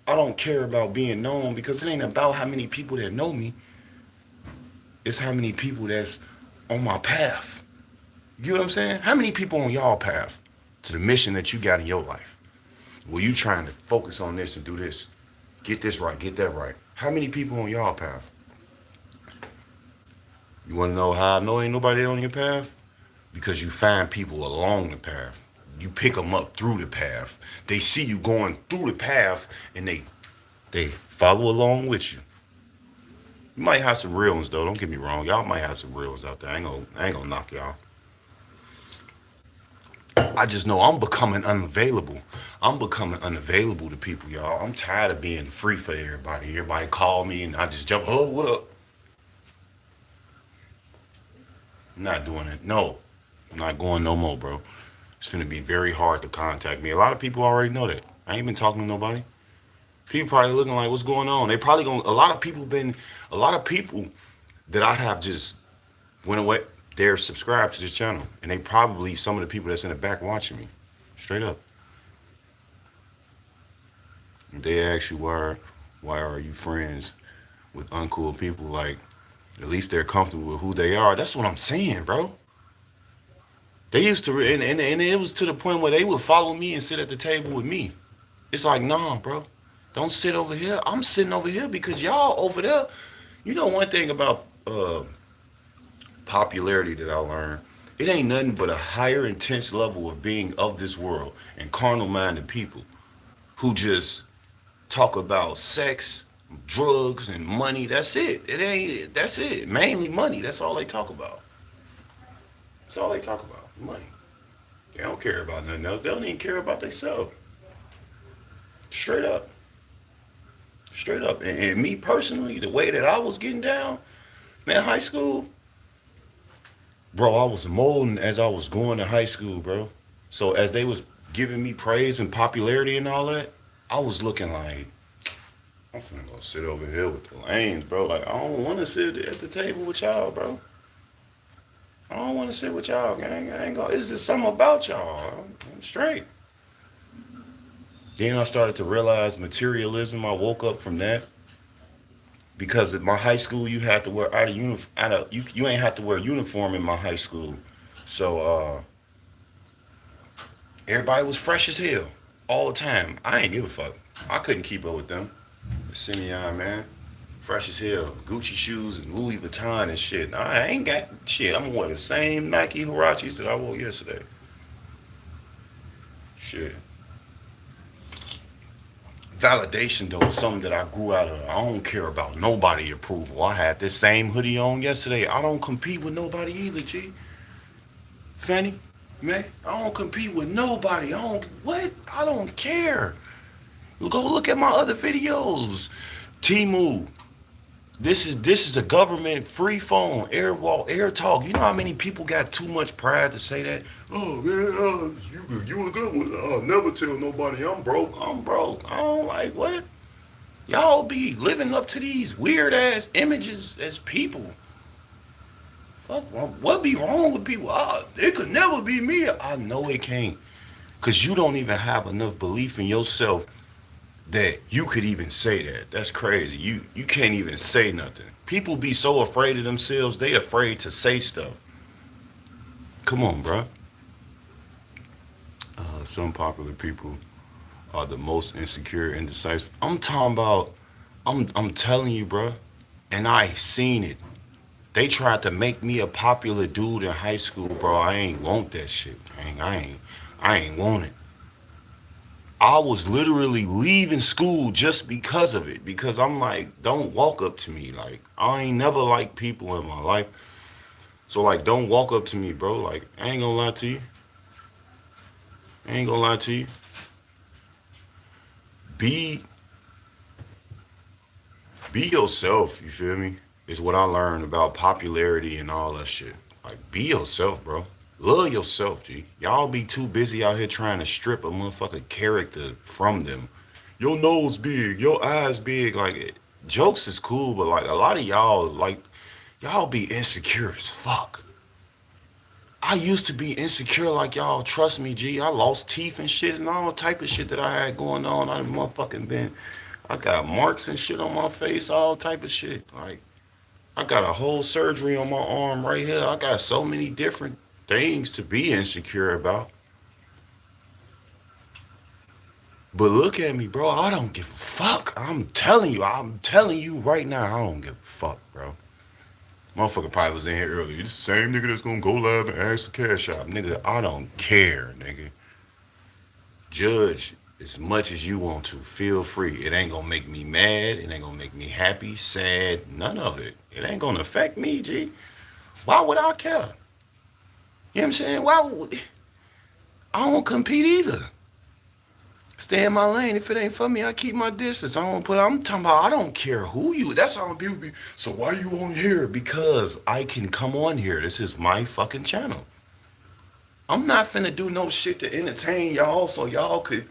I don't care about being known because it ain't about how many people that know me. It's how many people that's on my path. You know what I'm saying? How many people on y'all path to the mission that you got in your life? Well, you trying to focus on this and do this. Get this right, get that right. How many people on y'all path? You want to know how I know ain't nobody on your path? Because you find people along the path. You pick them up through the path. They see you going through the path and they follow along with you. You might have some real ones though. Don't get me wrong. Y'all might have some real ones out there. I ain't gonna knock y'all. I just know I'm becoming unavailable. I'm becoming unavailable to people, y'all. I'm tired of being free for everybody. Everybody call me and I just jump, oh, what up? I'm not doing it. No, I'm not going no more, bro. It's gonna be very hard to contact me. A lot of people already know that. I ain't been talking to nobody. People probably looking like, what's going on? They probably a lot of people that I have just went away. they're subscribed to this channel, and they probably some of the people that's in the back watching me. Straight up. They ask you why are you friends with uncool people? Like, at least they're comfortable with who they are. That's what I'm saying, bro. They used to, and it was to the point where they would follow me and sit at the table with me. It's like, nah, bro, don't sit over here. I'm sitting over here because y'all over there. You know one thing about popularity that I learned, it ain't nothing but a higher intense level of being of this world and carnal minded people who just talk about sex, drugs, and money. That's it. It ain't. That's it. Mainly money. That's all they talk about. That's all they talk about. Money. They don't care about nothing else. They don't even care about themselves. Straight up. Straight up. And me personally, the way that I was getting down, man, high school, bro, I was molding as I was going to high school, bro. So as they was giving me praise and popularity and all that, I was looking like, I'm finna go sit over here with the lanes, bro. Like, I don't want to sit at the table with y'all, bro. I don't want to sit with y'all, gang. I ain't gonna. It's just something about y'all. I'm straight. Then I started to realize materialism. I woke up from that because at my high school, you had to wear out of uniform. You ain't have to wear uniform in my high school, so everybody was fresh as hell all the time. I ain't give a fuck. I couldn't keep up with them. The Simeon, man. Fresh as hell. Gucci shoes and Louis Vuitton and shit. Nah, I ain't got shit. I'm gonna wear the same Nike Huaraches that I wore yesterday. Shit. Validation, though, is something that I grew out of. I don't care about nobody approval. I had this same hoodie on yesterday. I don't compete with nobody either, G. Fanny, man, I don't compete with nobody. I don't care. Go look at my other videos. Timu. This is a government free phone, air talk. You know how many people got too much pride to say that? Oh man, you a good one. I'll never tell nobody I'm broke. I'm broke. I don't like what? Y'all be living up to these weird ass images as people. Fuck, what be wrong with people? It could never be me. I know it can't. Cause you don't even have enough belief in yourself that you could even say that. That's crazy. You can't even say nothing. People be so afraid of themselves, they afraid to say stuff. Come on, bro. Some popular people are the most insecure and indecisive. I'm talking about, I'm telling you, bro, and I seen it. They tried to make me a popular dude in high school, bro. I ain't want that shit. I ain't want it. I was literally leaving school just because of it. Because I'm like, don't walk up to me. Like, I ain't never liked people in my life. So, like, don't walk up to me, bro. Like, I ain't gonna lie to you. I ain't gonna lie to you. Be yourself, you feel me? Is what I learned about popularity and all that shit. Like, be yourself, bro. Love yourself, G. Y'all be too busy out here trying to strip a motherfucking character from them. Your nose big, your eyes big. Like, jokes is cool, but like a lot of y'all, like, y'all be insecure as fuck. I used to be insecure like y'all. Trust me, G. I lost teeth and shit and all type of shit that I had going on. I got marks and shit on my face, all type of shit. Like, I got a whole surgery on my arm right here. I got so many different things to be insecure about. But look at me, bro. I don't give a fuck. I'm telling you right now, I don't give a fuck, bro. Motherfucker probably was in here earlier. You the same nigga that's gonna go live and ask for cash out. Nigga, I don't care, nigga. Judge as much as you want to. Feel free. It ain't gonna make me mad. It ain't gonna make me happy, sad, none of it. It ain't gonna affect me, G. Why would I care? You know what I'm saying? I don't compete either. Stay in my lane. If it ain't for me, I keep my distance. I'm talking about, I don't care who you. That's how people be. So why you on here? Because I can come on here. This is my fucking channel. I'm not finna do no shit to entertain y'all so y'all could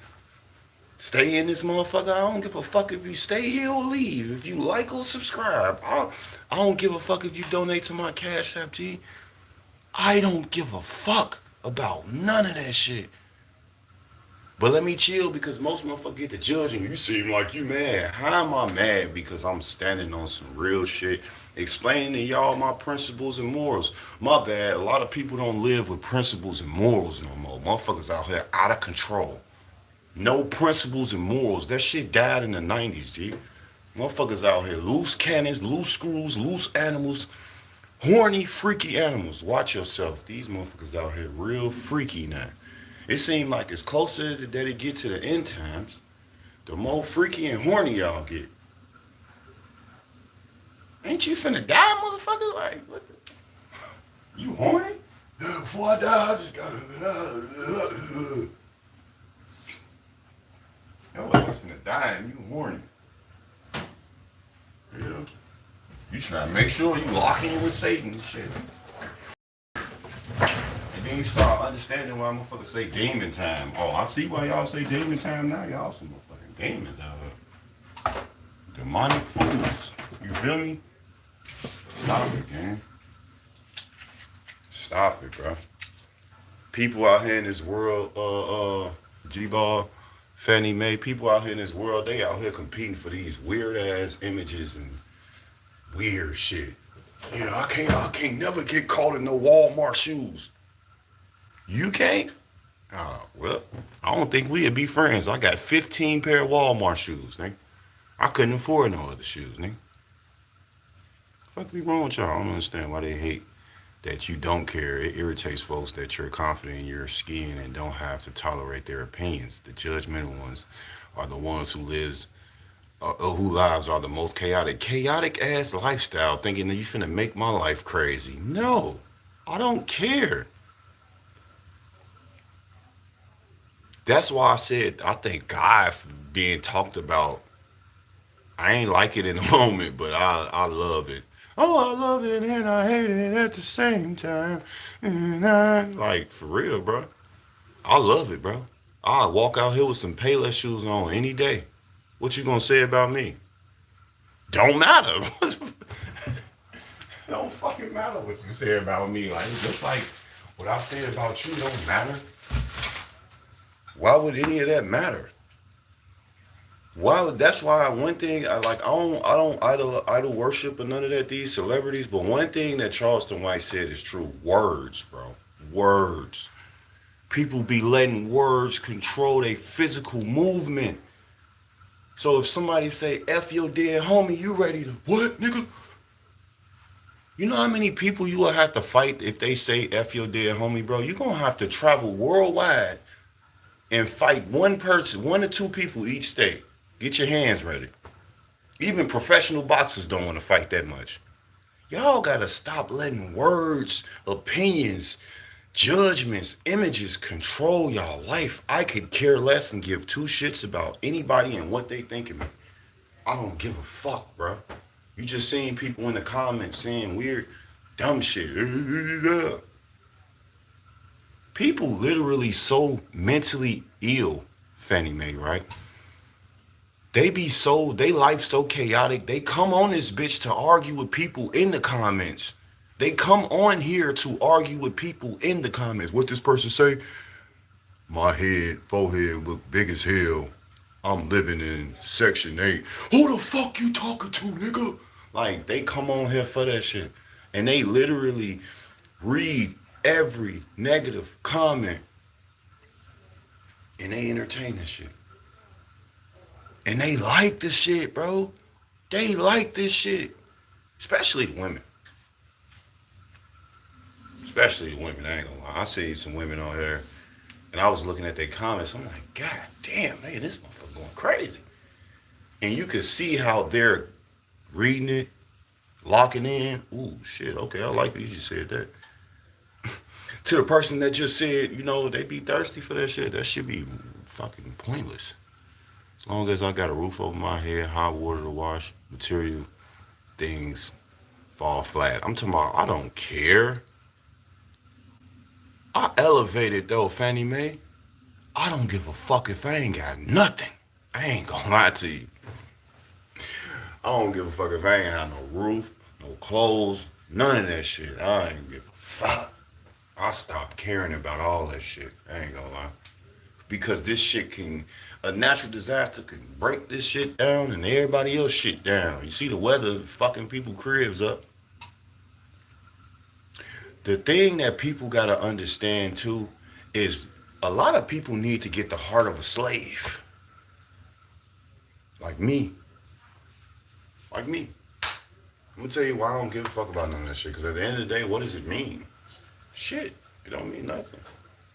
stay in this motherfucker. I don't give a fuck if you stay here or leave. If you like or subscribe. I don't give a fuck if you donate to my Cash App, G. I don't give a fuck about none of that shit. But let me chill because most motherfuckers get to judging. You seem like you mad. How am I mad? Because I'm standing on some real shit, explaining to y'all my principles and morals. My bad. A lot of people don't live with principles and morals no more. Motherfuckers out here out of control. No principles and morals. That shit died in the 90s, G. Motherfuckers out here loose cannons, loose screws, loose animals, horny, freaky animals. Watch yourself. These motherfuckers out here real freaky now. It seems like as closer that it get to the end times, the more freaky and horny y'all get. Ain't you finna die, motherfucker? Like, what the? You horny? Before I die, I just gotta. Yo, I was finna die and you horny. Yeah. You trying to make sure you lock in with Satan and shit. And then you start understanding why motherfuckers say demon time. Oh, I see why y'all say demon time now. Y'all some motherfucking demons out here. Demonic fools. You feel me? Stop it, gang. Stop it, bro. People out here in this world, G-Ball, Fannie Mae, people out here in this world, they out here competing for these weird ass images and weird shit. Yeah, I can't never get caught in no Walmart shoes. You can't? Oh, well, I don't think we'd be friends. I got 15 pair of Walmart shoes, nigga. I couldn't afford no other shoes, nigga. Fuck be wrong with y'all? I don't understand why they hate that you don't care. It irritates folks that you're confident in your skin and don't have to tolerate their opinions. The judgmental ones are the ones who lives are the most chaotic ass lifestyle, thinking that you finna make my life crazy. No, I don't care. That's why I said I think God being talked about. I ain't like it in the moment, but I love it. Oh, I love it and I hate it at the same time. And I like for real, bro. I love it, bro. I walk out here with some Payless shoes on any day. What you gonna say about me? Don't matter. Don't fucking matter what you say about me. Like just like what I say about you don't matter. Why would any of that matter? That's why one thing I don't idol worship or none of that, these celebrities, but one thing that Charleston White said is true. Words, bro. Words. People be letting words control their physical movement. So if somebody say F your dead homie, you ready to what, nigga? You know how many people you will have to fight if they say F your dead homie, bro? You're gonna have to travel worldwide and fight one person, 1 or 2 people each state. Get your hands ready. Even professional boxers don't want to fight that much. Y'all gotta stop letting words, opinions, judgments, images control y'all life. I could care less and give 2 shits about anybody and what they think of me. I don't give a fuck, bro. You just seeing people in the comments saying weird, dumb shit. People literally so mentally ill, Fannie Mae, right? They life so chaotic. They come on this bitch to argue with people in the comments. They come on here to argue with people in the comments. What this person say? My forehead look big as hell. I'm living in Section 8. Who the fuck you talking to, nigga? Like, they come on here for that shit. And they literally read every negative comment. And they entertain that shit. And they like this shit, bro. They like this shit. Especially the women. Especially the women, I ain't gonna lie. I see some women on here, and I was looking at their comments. I'm like, God damn, man, this motherfucker going crazy. And you can see how they're reading it, locking in. Ooh, shit, okay, I like that you just said that. To the person that just said, you know, they be thirsty for that shit, that should be fucking pointless. As long as I got a roof over my head, hot water to wash, material things fall flat. I'm talking about, I don't care. I elevated though, Fannie Mae. I don't give a fuck if I ain't got nothing. I ain't gonna lie to you. I don't give a fuck if I ain't have no roof, no clothes, none of that shit. I ain't give a fuck. I stopped caring about all that shit. I ain't gonna lie. Because this shit can, a natural disaster can break this shit down and everybody else shit down. You see the weather fucking people cribs up. The thing that people gotta understand too is a lot of people need to get the heart of a slave. Like me. Like me. I'm gonna tell you why I don't give a fuck about none of that shit. Because at the end of the day, what does it mean? Shit. It don't mean nothing.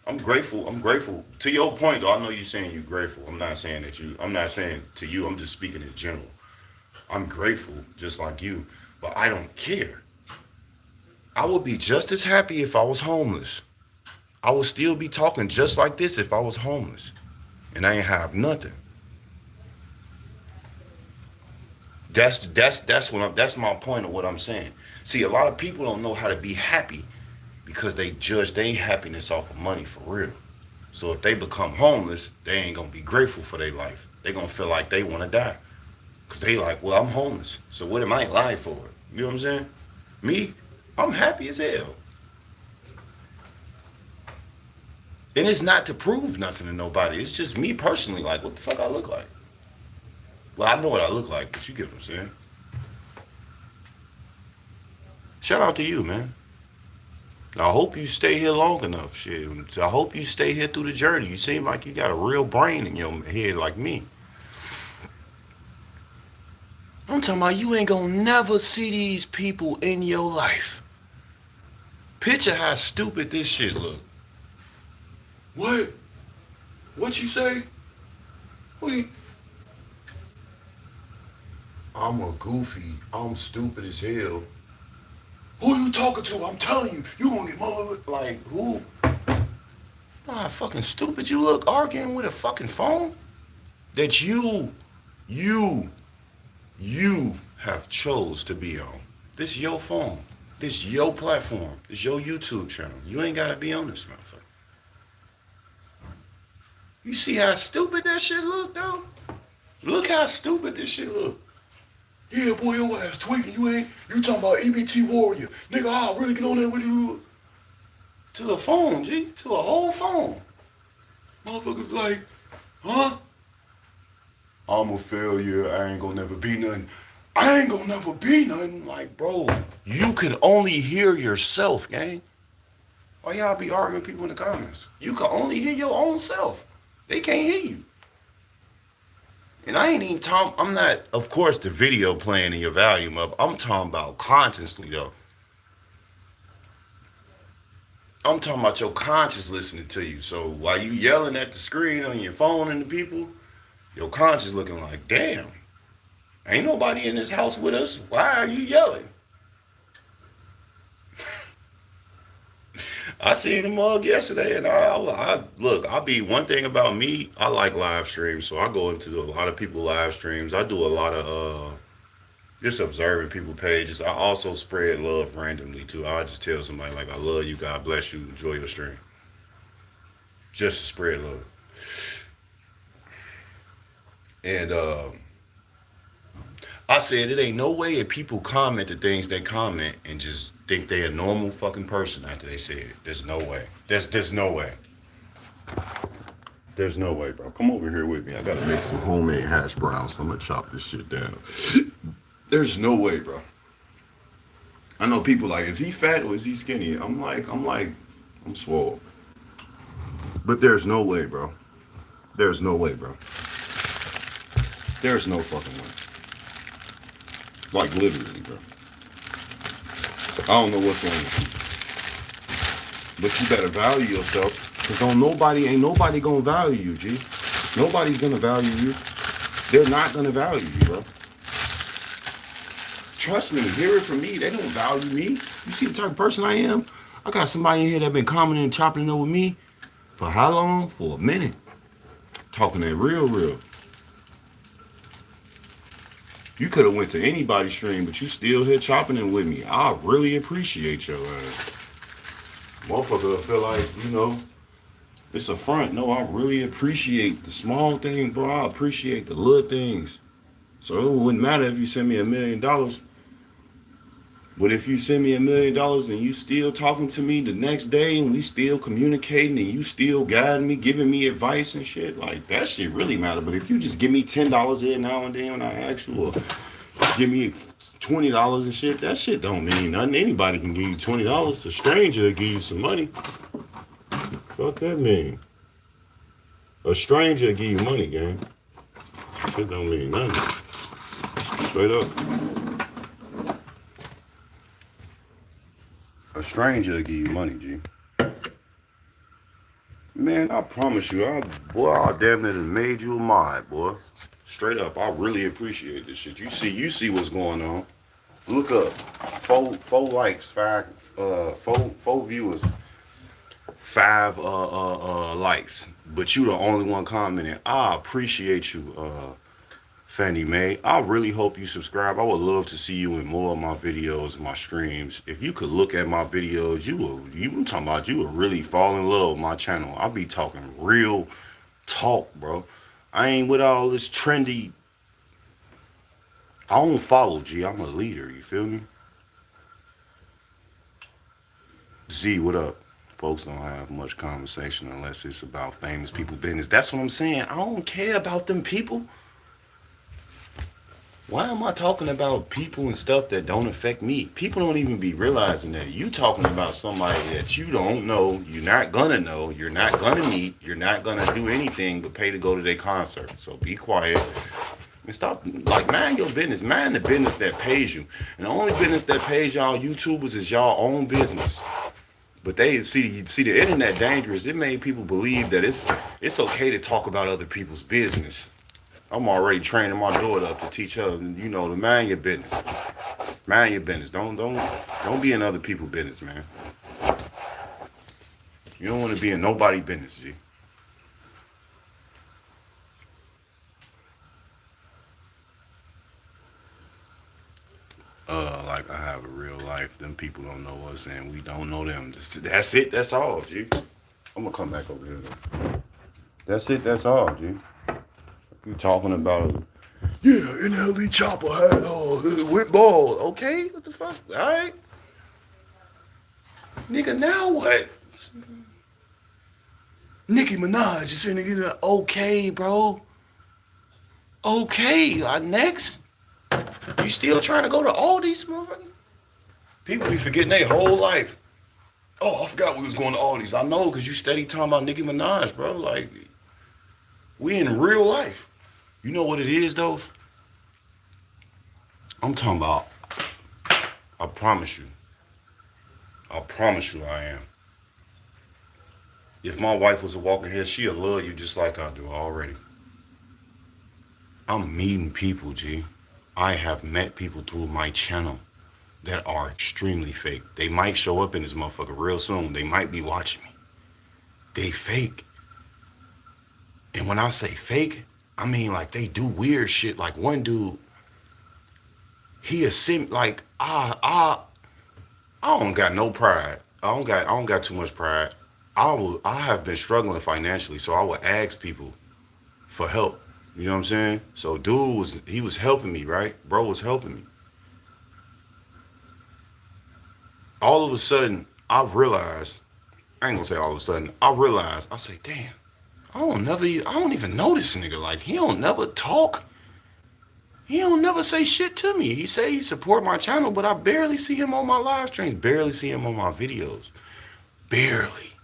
I'm grateful. I'm grateful. To your point, though, I know you're saying you're grateful. I'm not saying that you, I'm not saying to you, I'm just speaking in general. I'm grateful, just like you, but I don't care. I would be just as happy if I was homeless. I would still be talking just like this if I was homeless. And I ain't have nothing. That's that's my point of what I'm saying. See, a lot of people don't know how to be happy because they judge their happiness off of money for real. So if they become homeless, they ain't gonna be grateful for their life. They gonna feel like they wanna die. Cause they like, well, I'm homeless. So what am I alive for? You know what I'm saying? Me, I'm happy as hell. And it's not to prove nothing to nobody. It's just me personally, like, what the fuck I look like? Well, I know what I look like, but you get what I'm saying. Shout out to you, man. I hope you stay here long enough, shit. I hope you stay here through the journey. You seem like you got a real brain in your head like me. I'm talking about you ain't gonna never see these people in your life. Picture how stupid this shit look. What? What you say? Wait. I'm a goofy. I'm stupid as hell. Who you talking to? I'm telling you, you gonna get more. Like, who? How fucking stupid you look arguing with a fucking phone that you have chose to be on. This your phone. This your platform. This your YouTube channel. You ain't gotta be on this motherfucker. You see how stupid that shit look, though? Look how stupid this shit look. Yeah, boy, your ass tweaking. You talking about EBT Warrior. Nigga, I'll really get on there with you. To a phone, G. To a whole phone. Motherfuckers like, huh? I'm a failure. I ain't gonna never be nothing. I ain't gonna never be nothing. Like, bro, you can only hear yourself, gang. Why y'all be arguing with people in the comments? You can only hear your own self. They can't hear you. And I ain't even talking, I'm not, of course, the video playing in your volume up. I'm talking about consciously, though. I'm talking about your conscience listening to you. So while you yelling at the screen on your phone and the people, your conscience looking like, damn, ain't nobody in this house with us. Why are you yelling? I seen the mug yesterday, and I look. I be one thing about me. I like live streams, so I go into a lot of people live streams. I do a lot of just observing people pages. I also spread love randomly too. I just tell somebody like, I love you, God bless you, enjoy your stream. Just to spread love. And I said it ain't no way if people comment the things they comment and just think they a normal fucking person after they said it. There's no way. There's no way. There's no way, bro. Come over here with me. I gotta make some homemade hash browns. So I'm gonna chop this shit down. There's no way, bro. I know people like, is he fat or is he skinny? I'm swole. But there's no way, bro. There's no way, bro. There's no fucking way. Like literally, bro. I don't know what's wrong with you. But you better value yourself. Cause ain't nobody gonna value you, G. Nobody's gonna value you. They're not gonna value you, bro. Trust me, hear it from me. They don't value me. You see the type of person I am? I got somebody in here that been commenting and chopping it up with me for how long? For a minute. Talking that real. You could have went to anybody's stream, but you still here chopping it with me. I really appreciate your ass. Motherfucker feel like, it's a front. No, I really appreciate the small things, bro. I appreciate the little things. So it wouldn't matter if you send me $1 million. But if you send me $1 million and you still talking to me the next day and we still communicating and you still guiding me, giving me advice and shit, like that shit really matter. But if you just give me $10 here now and then when I ask you, or give me $20 and shit, that shit don't mean nothing. Anybody can give you $20. A stranger will give you some money. Fuck that mean. A stranger will give you money, gang. Shit don't mean nothing. Straight up. A stranger will give you money, G. Man, I promise you, I damn it and made you a mod, boy. Straight up, I really appreciate this shit. You see what's going on. Look up. Four likes, four viewers, 5 likes. But you the only one commenting. I appreciate you, Fannie Mae. I really hope you subscribe. I would love to see you in more of my videos, my streams. If you could look at my videos, I'm talking about you will really fall in love with my channel. I'll be talking real talk, bro. I ain't with all this trendy. I don't follow, G. I'm a leader, you feel me? Z, what up? Folks don't have much conversation unless it's about famous people business. That's what I'm saying. I don't care about them people. Why am I talking about people and stuff that don't affect me? People don't even be realizing that. You talking about somebody that you don't know, you're not gonna know, you're not gonna meet, you're not gonna do anything but pay to go to their concert. So be quiet and stop, like, mind your business. Mind the business that pays you. And the only business that pays y'all YouTubers is y'all own business. But they see the internet dangerous. It made people believe that it's okay to talk about other people's business. I'm already training my daughter up to teach her, you know, to mind your business. Mind your business. Don't be in other people's business, man. You don't want to be in nobody's business, G. Like I have a real life. Them people don't know us and we don't know them. That's it. That's all, G. I'm gonna come back over here. That's it. That's all, G. You talking about, yeah, NLE Chopper had whip ball. Okay, what the fuck? All right, nigga. Now what? Nicki Minaj is finna get an okay, bro. Okay, next. You still trying to go to all these motherfuckers? People be forgetting their whole life. Oh, I forgot we was going to all these. I know, cause you steady talking about Nicki Minaj, bro. Like, we in real life. You know what it is, though? I'm talking about, I promise you I am. If my wife was a walking head, she'll love you just like I do already. I'm meeting people, G. I have met people through my channel that are extremely fake. They might show up in this motherfucker real soon. They might be watching me. They fake. And when I say fake, I mean, like, they do weird shit. Like, one dude, he is like, I don't got no pride. I don't got too much pride. I have been struggling financially, so I would ask people for help. You know what I'm saying? So dude was helping me, right? Bro was helping me. All of a sudden, I realized, I ain't gonna say all of a sudden, I say, damn, I don't even know this nigga. Like, he don't never talk. He don't never say shit to me. He say he support my channel, but I barely see him on my live streams, barely see him on my videos. Barely.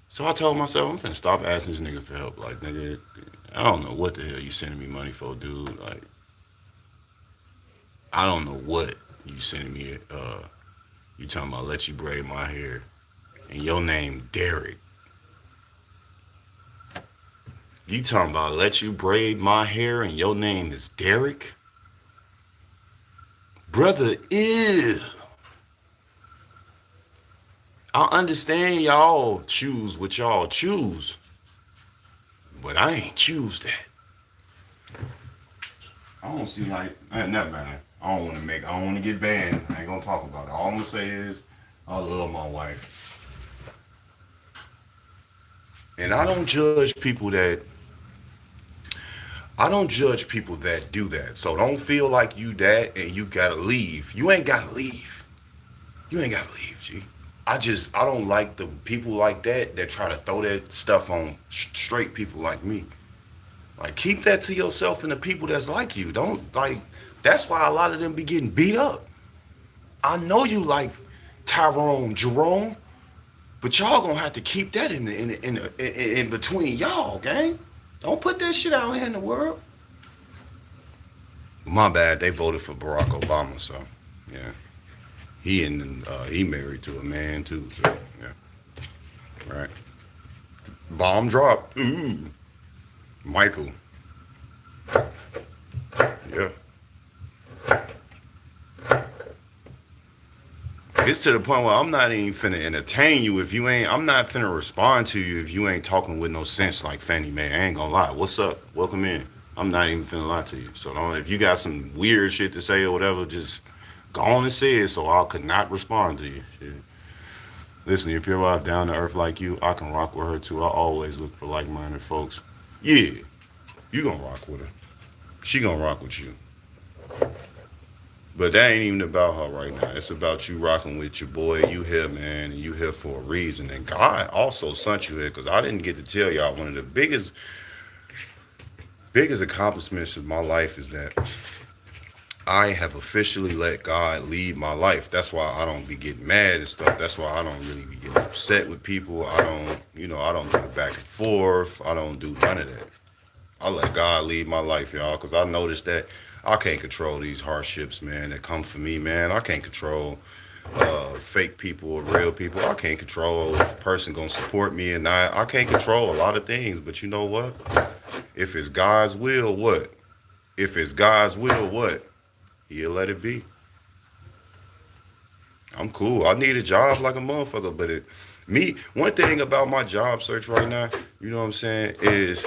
So I told myself, I'm finna stop asking this nigga for help. Like, nigga, I don't know what the hell you sending me money for, dude. Like, I don't know what you sending me. You talking about let you braid my hair, and your name Derek. You talking about let you braid my hair, and your name is Derek? Brother, ew. I understand y'all choose what y'all choose, but I ain't choose that. I don't see like, never mind. I don't want to get banned. I ain't gonna talk about it. All I'm gonna say is, I love my wife. And I don't judge people that, I don't judge people that do that. So don't feel like you that and you gotta leave. You ain't gotta leave. You ain't gotta leave, G. I don't like the people like that try to throw that stuff on straight people like me. Like keep that to yourself and the people that's like you. Don't like. That's why a lot of them be getting beat up. I know you like Tyrone Jerome, but y'all gonna have to keep that in between y'all, gang. Don't put that shit out here in the world. My bad. They voted for Barack Obama, so yeah. He married to a man too. So yeah, right. Bomb drop. Ooh, Michael. Yeah. It's to the point where I'm not even finna entertain you if you ain't. I'm not finna respond to you if you ain't talking with no sense like Fannie Mae. I ain't gonna lie. What's up? Welcome in. I'm not even finna lie to you. So don't, if you got some weird shit to say or whatever, just go on and say it so I could not respond to you. Shit. Listen, if you're out down to earth like you, I can rock with her too. I always look for like-minded folks. Yeah, you gonna rock with her. She gonna rock with you. But that ain't even about her right now. It's about you rocking with your boy. You here, man, and you here for a reason. And God also sent you here because I didn't get to tell y'all one of the biggest accomplishments of my life is that I have officially let God lead my life. That's why I don't be getting mad and stuff. That's why I don't really be getting upset with people. I don't do the back and forth. I don't do none of that. I let God lead my life, y'all, because I noticed that I can't control these hardships, man, that come for me, man. I can't control fake people or real people. I can't control if a person gonna support me or not. I can't control a lot of things, but you know what? If it's God's will, what? If it's God's will, what? He'll let it be. I'm cool. I need a job like a motherfucker, but one thing about my job search right now, you know what I'm saying, is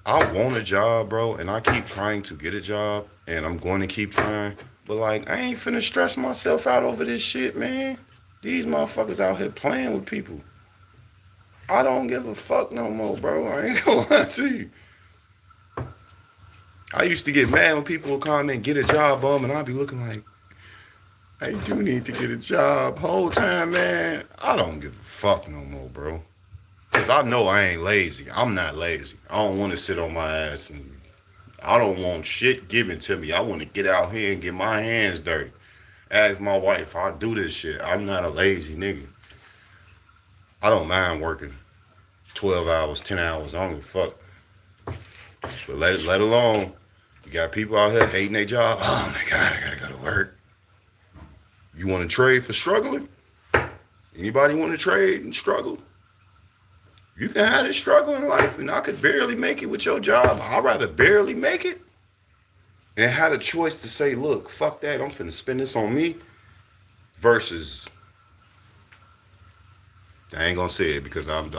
I want a job, bro, and I keep trying to get a job, and I'm going to keep trying. But, like, I ain't finna stress myself out over this shit, man. These motherfuckers out here playing with people. I don't give a fuck no more, bro. I ain't gonna lie to you. I used to get mad when people would come and get a job, and I'd be looking like, I do need to get a job. Whole time, man, I don't give a fuck no more, bro. Because I know I ain't lazy. I'm not lazy. I don't want to sit on my ass and I don't want shit given to me. I want to get out here and get my hands dirty. Ask my wife, I do this shit. I'm not a lazy nigga. I don't mind working 12 hours, 10 hours. I don't give a fuck. But let alone, you got people out here hating their job. Oh my God, I gotta go to work. You want to trade for struggling? Anybody want to trade and struggle? You can have this struggle in life, and I could barely make it with your job. I'd rather barely make it and had a choice to say, look, fuck that, I'm finna spend this on me, versus I ain't gonna say it because I'm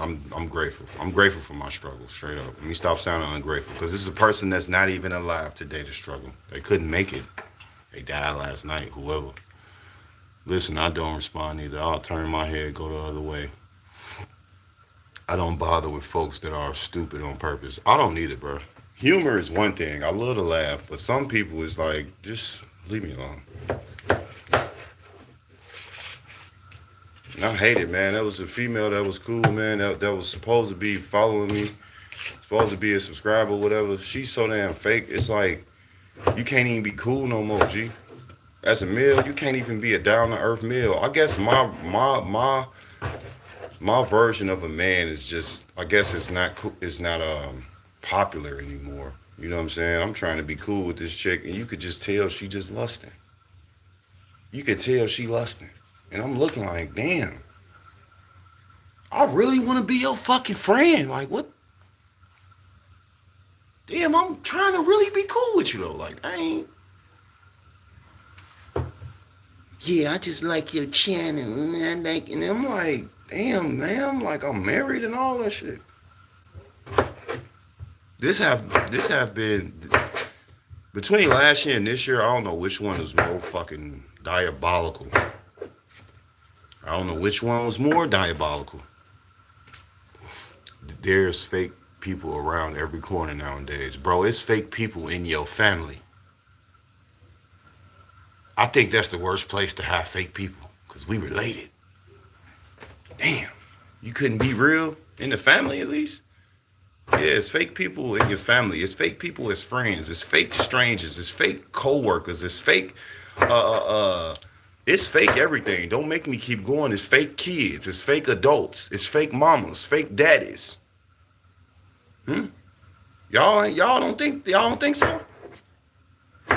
grateful. I'm grateful for my struggle, straight up. Let me stop sounding ungrateful, because this is a person that's not even alive today to struggle. They couldn't make it. They died last night, whoever. Listen, I don't respond either. I'll turn my head, go the other way. I don't bother with folks that are stupid on purpose. I don't need it, bro. Humor is one thing. I love to laugh, but some people is like, just leave me alone. And I hate it, man. That was a female that was cool, man. That was supposed to be following me, supposed to be a subscriber, whatever. She's so damn fake. It's like, you can't even be cool no more, G. As a male, you can't even be a down-to-earth male. I guess my version of a man is just, I guess it's not popular anymore. You know what I'm saying? I'm trying to be cool with this chick, and you could just tell she just lusting. You could tell she lusting. And I'm looking like, damn, I really want to be your fucking friend. Like, what? Damn, I'm trying to really be cool with you, though. Like, I ain't. Yeah, I just like your channel. And I'm like, damn, man, like I'm married and all that shit. This have been between last year and this year. I don't know which one is more fucking diabolical. I don't know which one was more diabolical. There's fake people around every corner nowadays. Bro, it's fake people in your family. I think that's the worst place to have fake people because we related. Damn. You couldn't be real in the family at least? Yeah, it's fake people in your family. It's fake people as friends. It's fake strangers. It's fake co-workers. It's fake it's fake everything. Don't make me keep going. It's fake kids. It's fake adults. It's fake mamas, fake daddies. Hmm? Y'all don't think so?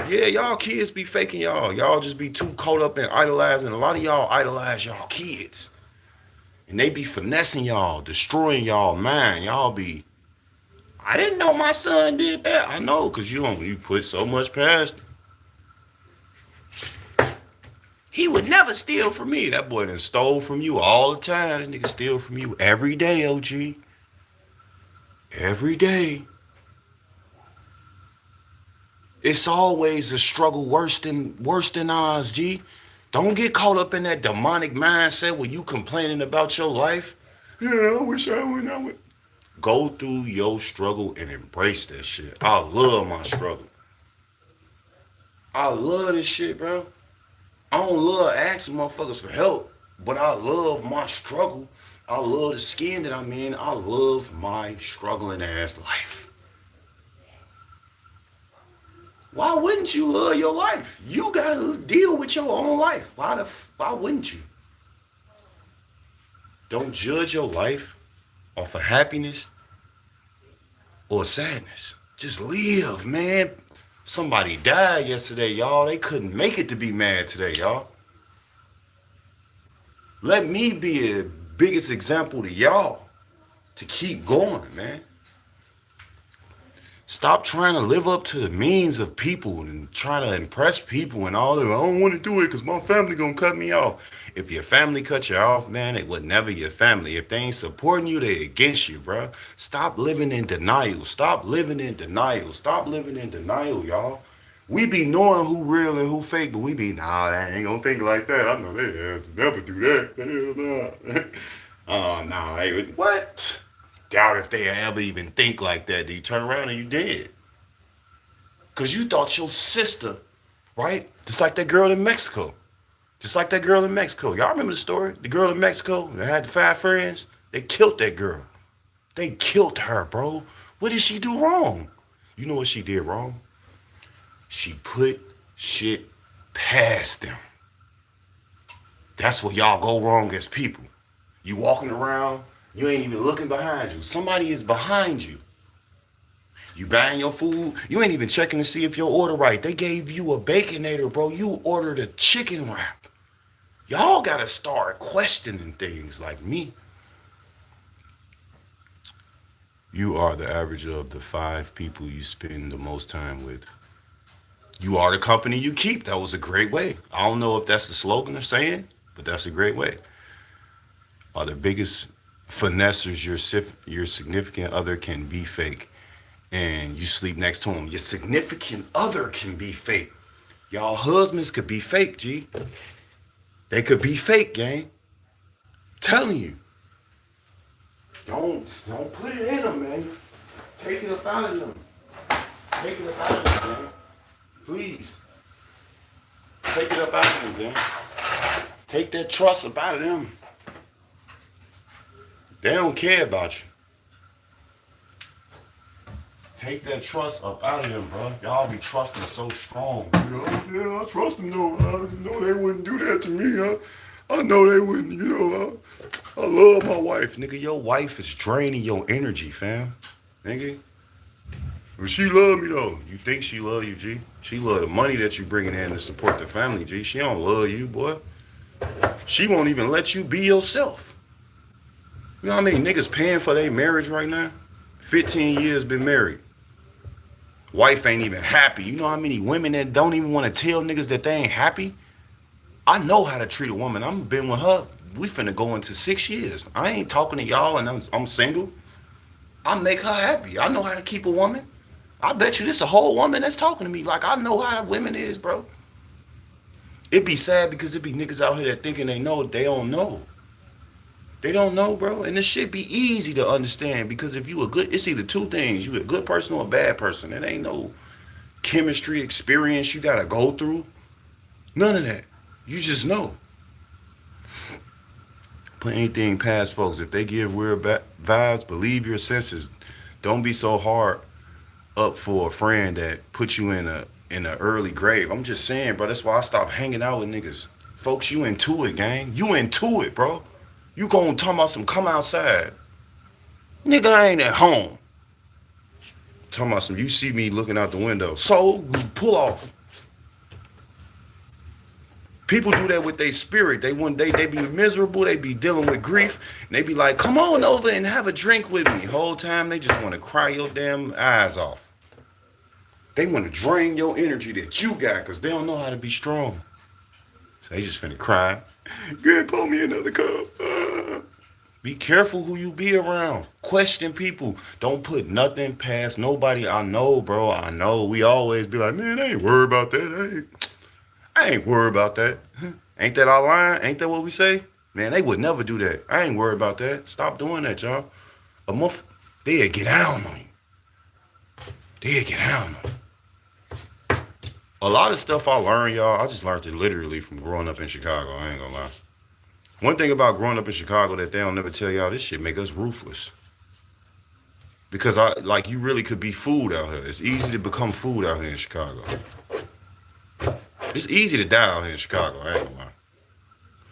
Yeah, y'all kids be faking y'all. Y'all just be too caught up in idolizing. A lot of y'all idolize y'all kids. And they be finessing y'all, destroying y'all mind. Y'all be, I didn't know my son did that. I know, because you put so much past him. He would never steal from me. That boy done stole from you all the time. That nigga steal from you every day, OG. Every day. It's always a struggle worse than ours, G. Don't get caught up in that demonic mindset where you complaining about your life. Yeah, I wish I would. Go through your struggle and embrace that shit. I love my struggle. I love this shit, bro. I don't love asking motherfuckers for help, but I love my struggle. I love the skin that I'm in. I love my struggling ass life. Why wouldn't you love your life? You gotta deal with your own life. Why wouldn't you? Don't judge your life off of happiness or sadness. Just live, man. Somebody died yesterday, y'all. They couldn't make it to be mad today, y'all. Let me be the biggest example to y'all to keep going, man. Stop trying to live up to the means of people and try to impress people and all that. I don't want to do it because my family gonna cut me off. If your family cut you off, man, it was never your family. If they ain't supporting you, they against you, bro. Stop living in denial. Stop living in denial. Stop living in denial, y'all. We be knowing who real and who fake, but we be, nah, they ain't gonna think like that. I know they have to never do that. Hell nah. Oh, nah, what? Doubt if they ever even think like that. You turn around and you dead. Because you thought your sister, right? Just like that girl in Mexico. Y'all remember the story? The girl in Mexico that had the 5 friends? They killed that girl. They killed her, bro. What did she do wrong? You know what she did wrong? She put shit past them. That's where y'all go wrong as people. You walking around, you ain't even looking behind you. Somebody is behind you. You buying your food, you ain't even checking to see if your order right. They gave you a Baconator, bro. You ordered a chicken wrap. Y'all gotta start questioning things like me. You are the average of the 5 people you spend the most time with. You are the company you keep. That was a great way. I don't know if that's the slogan or saying, but that's a great way. Are the biggest finessers your significant other can be fake, and you sleep next to them. Your significant other can be fake. Y'all husbands could be fake, G. They could be fake, gang. Telling you. Don't put it in them, man. Take it up out of them. Take it up out of them, man. Please. Take it up out of them, man. Take that trust up out of them. They don't care about you. Take that trust up out of them, bro. Y'all be trusting so strong. Yeah, I trust them though. I know they wouldn't do that to me. I know they wouldn't, I love my wife. Nigga, your wife is draining your energy, fam. Nigga. Well, she love me though. You think she love you, G? She love the money that you bringing in to support the family, G. She don't love you, boy. She won't even let you be yourself. You know how many niggas paying for their marriage right now? 15 years been married. Wife ain't even happy. You know how many women that don't even want to tell niggas that they ain't happy? I know how to treat a woman. I'm been with her. We finna go into 6 years. I ain't talking to y'all and I'm single. I make her happy. I know how to keep a woman. I bet you this a whole woman that's talking to me like I know how women is, bro. It be sad because it be niggas out here that thinking they know, they don't know. They don't know, bro. And this shit be easy to understand because if you a good, it's either two things. You a good person or a bad person. It ain't no chemistry experience you gotta go through. None of that. You just know. Put anything past folks. If they give weird vibes, believe your senses. Don't be so hard up for a friend that put you in a early grave. I'm just saying, bro. That's why I stopped hanging out with niggas. Folks, you into it, gang. You into it, bro. You gonna talk about some come outside. Nigga, I ain't at home. Talking about some you see me looking out the window. So, pull off. People do that with their spirit. They one day they be miserable, they be dealing with grief, and they be like, come on over and have a drink with me. Whole time they just want to cry your damn eyes off. They want to drain your energy that you got because they don't know how to be strong. So they just finna cry. Good, pour me another cup. Be careful who you be around. Question people. Don't put nothing past nobody. I know, bro. I know. We always be like, man, I ain't worried about that. I ain't worried about that. Ain't that our line? Ain't that what we say? Man, they would never do that. I ain't worried about that. Stop doing that, y'all. A month, they'll get down on you. They'll get down on you. A lot of stuff I learned, y'all, I just learned it literally from growing up in Chicago. I ain't gonna lie. One thing about growing up in Chicago that they don't never tell y'all, this shit make us ruthless. Because you really could be food out here. It's easy to become food out here in Chicago. It's easy to die out here in Chicago, I ain't gonna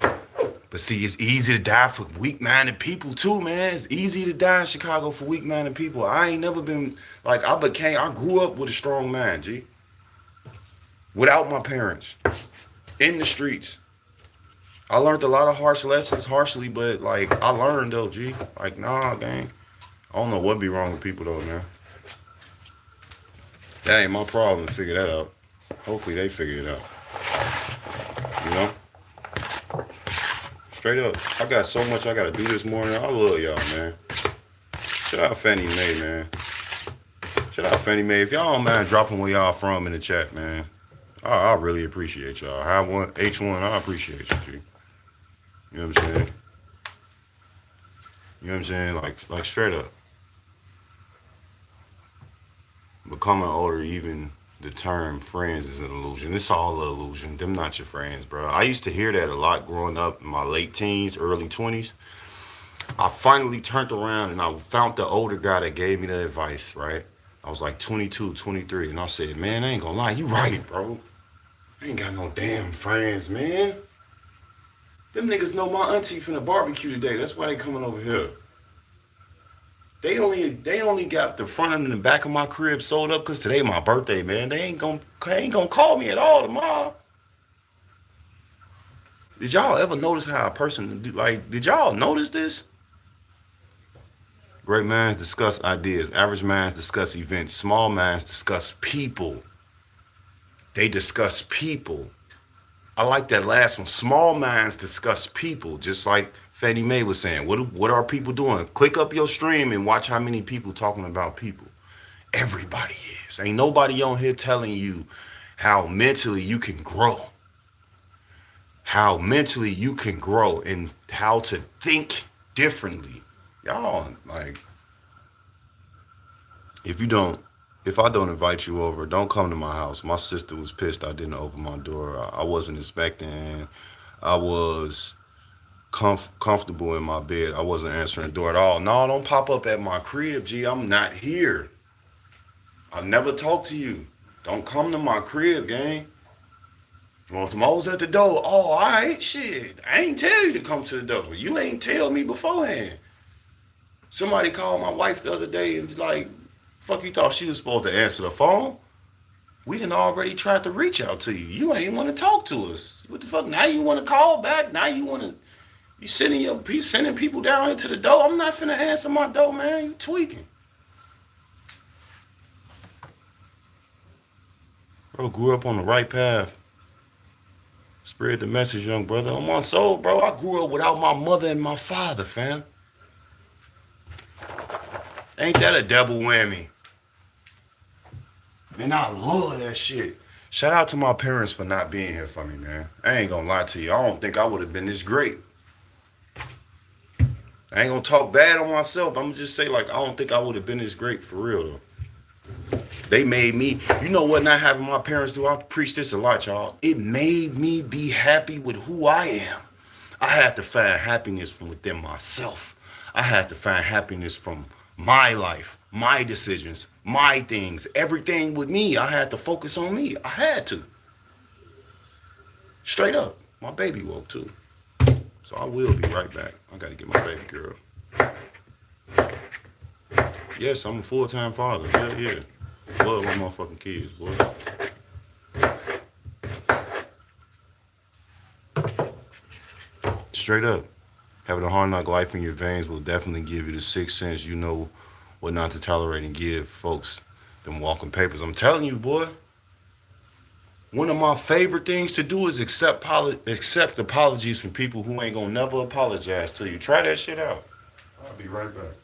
lie. But see, it's easy to die for weak-minded people too, man. It's easy to die in Chicago for weak-minded people. I ain't never been, I grew up with a strong mind, G. Without my parents. In the streets. I learned a lot of harsh lessons harshly, but I learned though, G. Nah, gang. I don't know what be wrong with people though, man. That ain't my problem to figure that out. Hopefully they figure it out. You know? Straight up. I got so much I gotta do this morning. I love y'all, man. Shout out Fannie Mae, man. Shout out Fannie Mae. If y'all don't mind dropping where y'all from in the chat, man. I really appreciate y'all. H1, I appreciate you, G. You know what I'm saying? You know what I'm saying? Like straight up. Becoming older, even the term friends is an illusion. It's all an illusion. Them not your friends, bro. I used to hear that a lot growing up in my late teens, early 20s. I finally turned around and I found the older guy that gave me the advice, right? I was like 22, 23, and I said, man, I ain't gonna lie, you right, bro. I ain't got no damn friends, man. Them niggas know my auntie finna barbecue today. That's why they coming over here. They only got the front and the back of my crib sold up because today my birthday, man. They ain't gonna call me at all tomorrow. Did y'all ever notice how a person did y'all notice this? Great minds discuss ideas. Average minds discuss events. Small minds discuss people. They discuss people. I like that last one. Small minds discuss people, just like Fannie Mae was saying. What are people doing? Click up your stream and watch how many people talking about people. Everybody is. Ain't nobody on here telling you how mentally you can grow. How mentally you can grow and how to think differently. Y'all, if I don't invite you over, don't come to my house. My sister was pissed I didn't open my door. I wasn't expecting. I was comfortable in my bed. I wasn't answering the door at all. No, don't pop up at my crib, G. I'm not here. I never talk to you. Don't come to my crib, gang. Well, tomorrow's at the door. Oh, all right, shit. I ain't tell you to come to the door. You ain't tell me beforehand. Somebody called my wife the other day and fuck, you thought she was supposed to answer the phone? We done already tried to reach out to you. You ain't want to talk to us. What the fuck? Now you want to call back? Now you sending people down here to the door? I'm not finna answer my door, man. You tweaking. Bro, grew up on the right path. Spread the message, young brother. On my soul, bro. I grew up without my mother and my father, fam. Ain't that a double whammy? Man, I love that shit. Shout out to my parents for not being here for me, man. I ain't gonna lie to you. I don't think I would have been this great. I ain't gonna talk bad on myself. I'm gonna just say like I don't think I would have been this great for real though. They made me, you know what, not having my parents do, I preach this a lot, y'all. It made me be happy with who I am. I had to find happiness from within myself. I had to find happiness from my life, my decisions, my things, everything with me. I had to focus on me. I had to. Straight up. My baby woke too. So I will be right back. I gotta get my baby girl. Yes, I'm a full-time father. Hell yeah. Love my motherfucking kids, boy. Straight up. Having a hard knock life in your veins will definitely give you the sixth sense. You know what not to tolerate and give folks them walking papers. I'm telling you, boy. One of my favorite things to do is accept apologies from people who ain't gonna never apologize to you. Try that shit out. I'll be right back.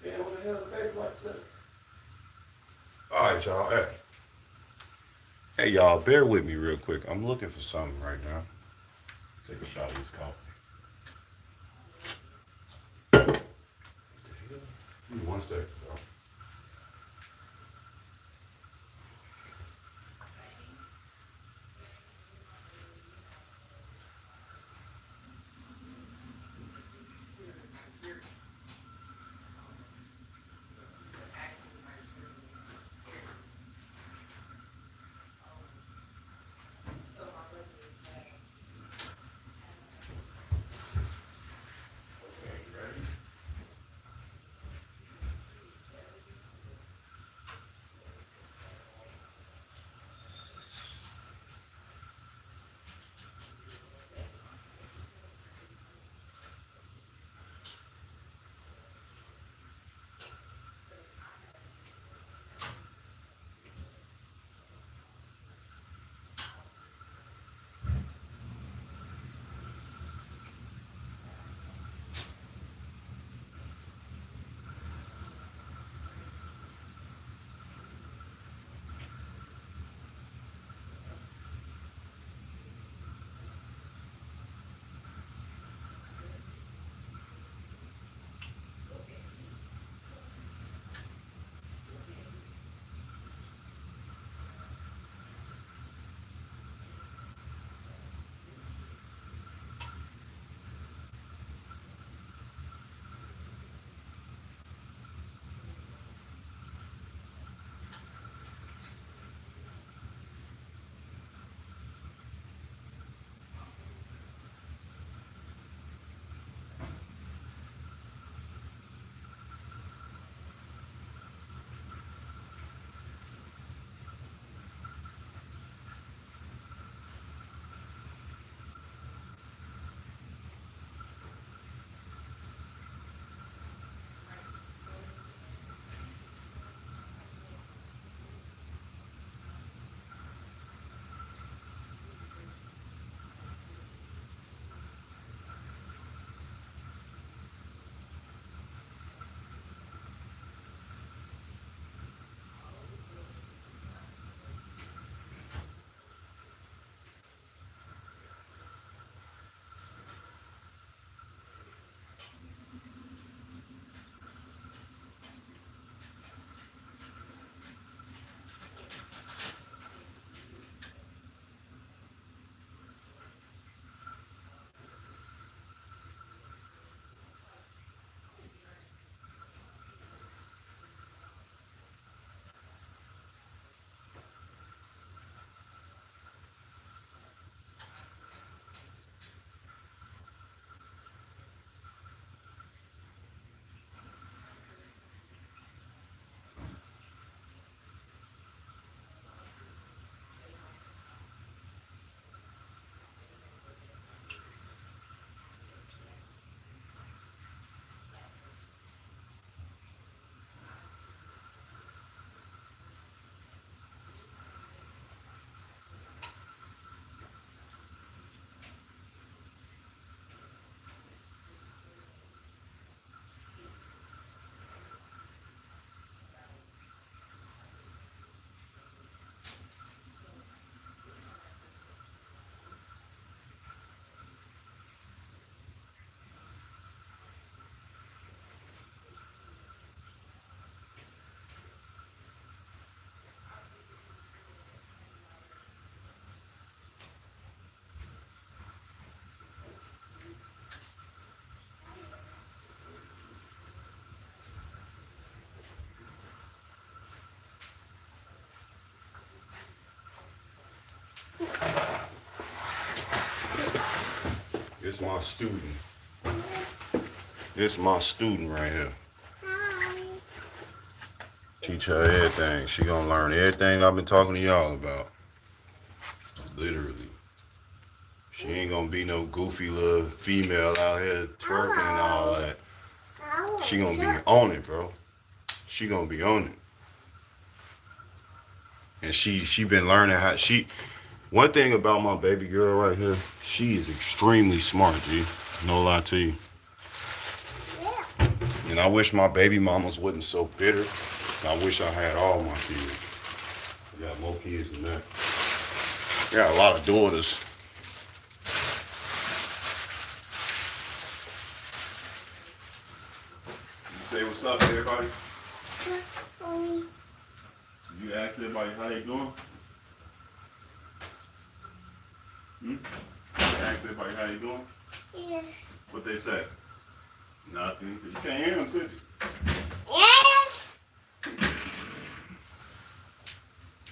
Yeah, what the hell the baby like that? All right, y'all. Hey, y'all, bear with me real quick. I'm looking for something right now. Take a shot of this coffee. Give me 1 second, y'all. Okay, you ready? This is my student. This is my student right here. Teach her everything. She gonna learn everything I've been talking to y'all about. Literally. She ain't gonna be no goofy little female out here twerking and all that. She gonna be on it, bro. She gonna be on it. And she been learning how one thing about my baby girl right here, she is extremely smart, G. No lie to you. And I wish my baby mamas wasn't so bitter. I wish I had all my kids. I got more kids than that. I got a lot of daughters. You say what's up to everybody? You ask everybody how they doing? You ask everybody how they doing? Yes. What they say? Nothing. You can't hear them, could you? Yes.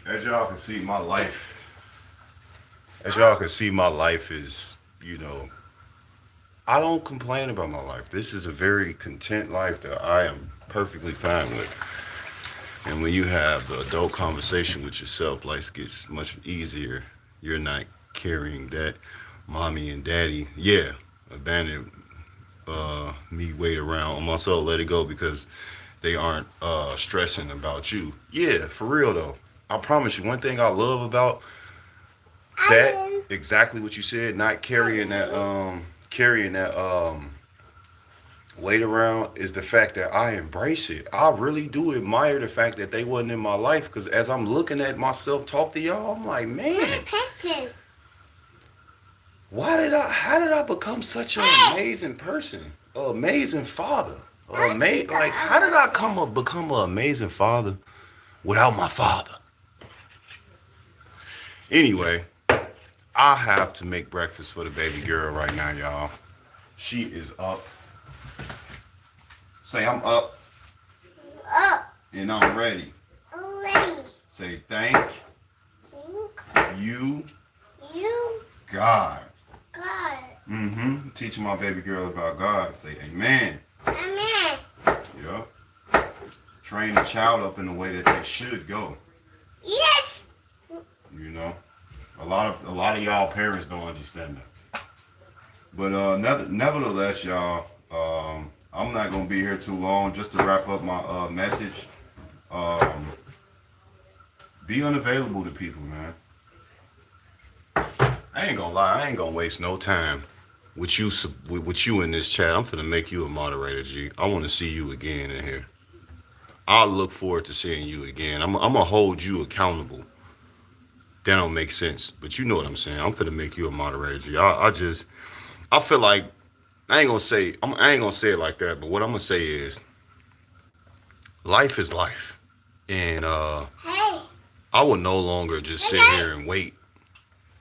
As y'all can see, my life. As y'all can see, my life is, I don't complain about my life. This is a very content life that I am perfectly fine with. And when you have the adult conversation with yourself, life gets much easier. You're not carrying that mommy and daddy, abandon me weight around on my soul. Let it go because they aren't stressing about you. Yeah, for real though. I promise you, one thing I love about that, exactly what you said, not carrying that weight around, is the fact that I embrace it. I really do admire the fact that they wasn't in my life, because as I'm looking at myself talk to y'all, I'm like, man, how did I become such an amazing person, an amazing father, how did I become an amazing father without my father? Anyway, I have to make breakfast for the baby girl right now, y'all. She is up. Say, I'm up. Up. And I'm ready. Ready. Say, thank you, God. God. Teaching my baby girl about God. Say, amen. Amen. Yep. Train the child up in the way that they should go. Yes. A lot of y'all parents don't understand that. But nevertheless, y'all, I'm not gonna be here too long. Just to wrap up my message, be unavailable to people, man. I ain't gonna lie, I ain't gonna waste no time with you in this chat. I'm finna make you a moderator, G. I want to see you again in here. I look forward to seeing you again. I'm gonna hold you accountable. That don't make sense, but you know what I'm saying. I'm finna make you a moderator, G. I feel like I ain't gonna say it like that, but what I'm gonna say is, life is life, and Hey. I will no longer just sit here and wait.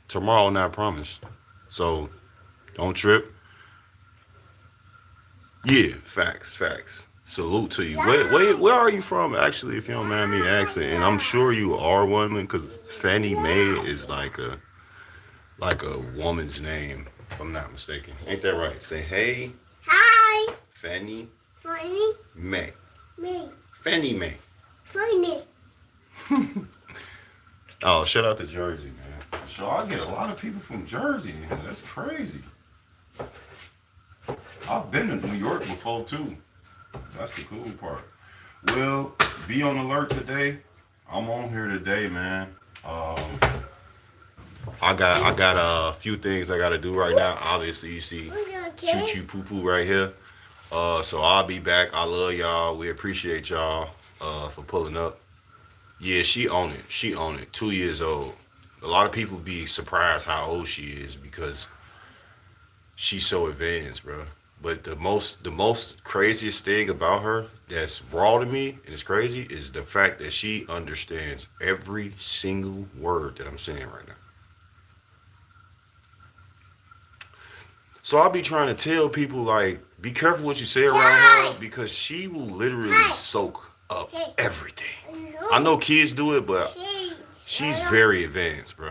Tomorrow not promised, so don't trip. Yeah, facts. Salute to you. Where are you from, actually, if you don't mind me asking? And I'm sure you are one, because Fannie Mae is like a woman's name, if I'm not mistaken. Ain't that right? Say, hey. Hi. Fannie Funny. Mae. Me. Fannie Mae. Funny. Oh, shout out to Jersey, man. So I get a lot of people from Jersey in here. That's crazy. I've been to New York before, too. That's the cool part. Well, be on alert today. I'm on here today, man. I got a few things I gotta do right now. Obviously, you see Choo Choo Poo Poo right here. So I'll be back. I love y'all. We appreciate y'all for pulling up. Yeah, she own it. 2 years old. A lot of people be surprised how old she is because she's so advanced, bro. But the most craziest thing about her that's raw to me and it's crazy is the fact that she understands every single word that I'm saying right now. So I'll be trying to tell people, like, be careful what you say around her, because she will literally soak up everything. I know kids do it, but she's very advanced, bro.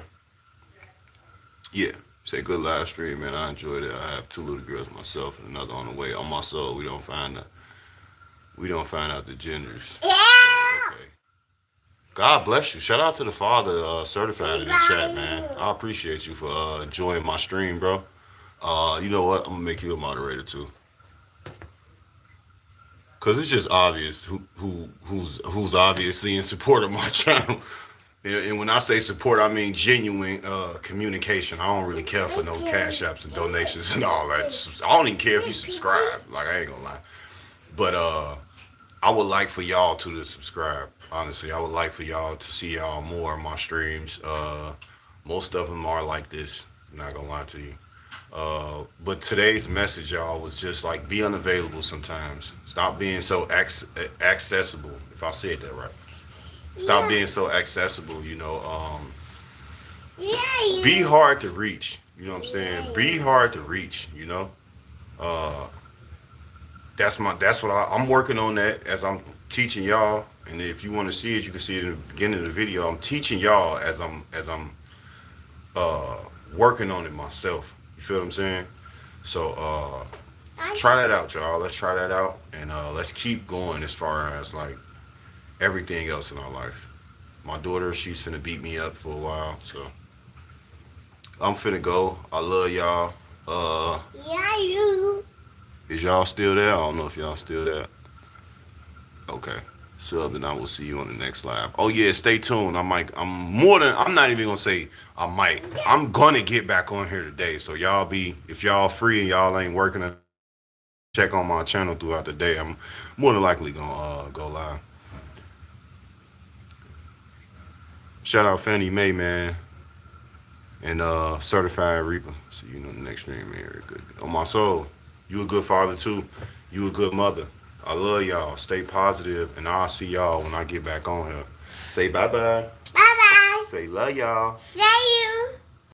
Yeah, Say good live stream, man. I enjoyed it. I have two little girls myself and another on the way. On my soul, we don't find out the genders. Yeah. So, okay. God bless you. Shout out to the father certified in the chat, man. I appreciate you for enjoying my stream, bro. You know what? I'm gonna make you a moderator too, cause it's just obvious who's obviously in support of my channel. And when I say support, I mean genuine communication. I don't really care for no cash apps and donations and all that. I don't even care if you subscribe. Like, I ain't gonna lie. But I would like for y'all to subscribe. Honestly, I would like for y'all to see y'all more of my streams. Most of them are like this. I'm not gonna lie to you. But today's message, y'all, was just like be unavailable sometimes. Stop being so accessible. If I said that right. Stop being so accessible. Be hard to reach. You know what I'm saying? Be hard to reach. That's what I'm working on that as I'm teaching y'all. And if you want to see it, you can see it in the beginning of the video. I'm teaching y'all as I'm working on it myself. You feel what I'm saying? So try that out, y'all. Let's try that out, and let's keep going as far as like everything else in our life. My daughter, she's finna beat me up for a while, so I'm finna go. I love y'all. Yeah, you. Is y'all still there? I don't know if y'all still there. Okay. Sub, and I will see you on the next live. Oh yeah, stay tuned. I'm not even gonna say I might. I'm gonna get back on here today. So if y'all free and y'all ain't working, check on my channel throughout the day. I'm more than likely gonna go live. Shout out Fannie Mae, man. And Certified Reaper. See you on the next stream, man. Good. On my soul. You a good father too. You a good mother. I love y'all. Stay positive, and I'll see y'all when I get back on here. Say bye-bye. Bye-bye. Say love y'all. See you.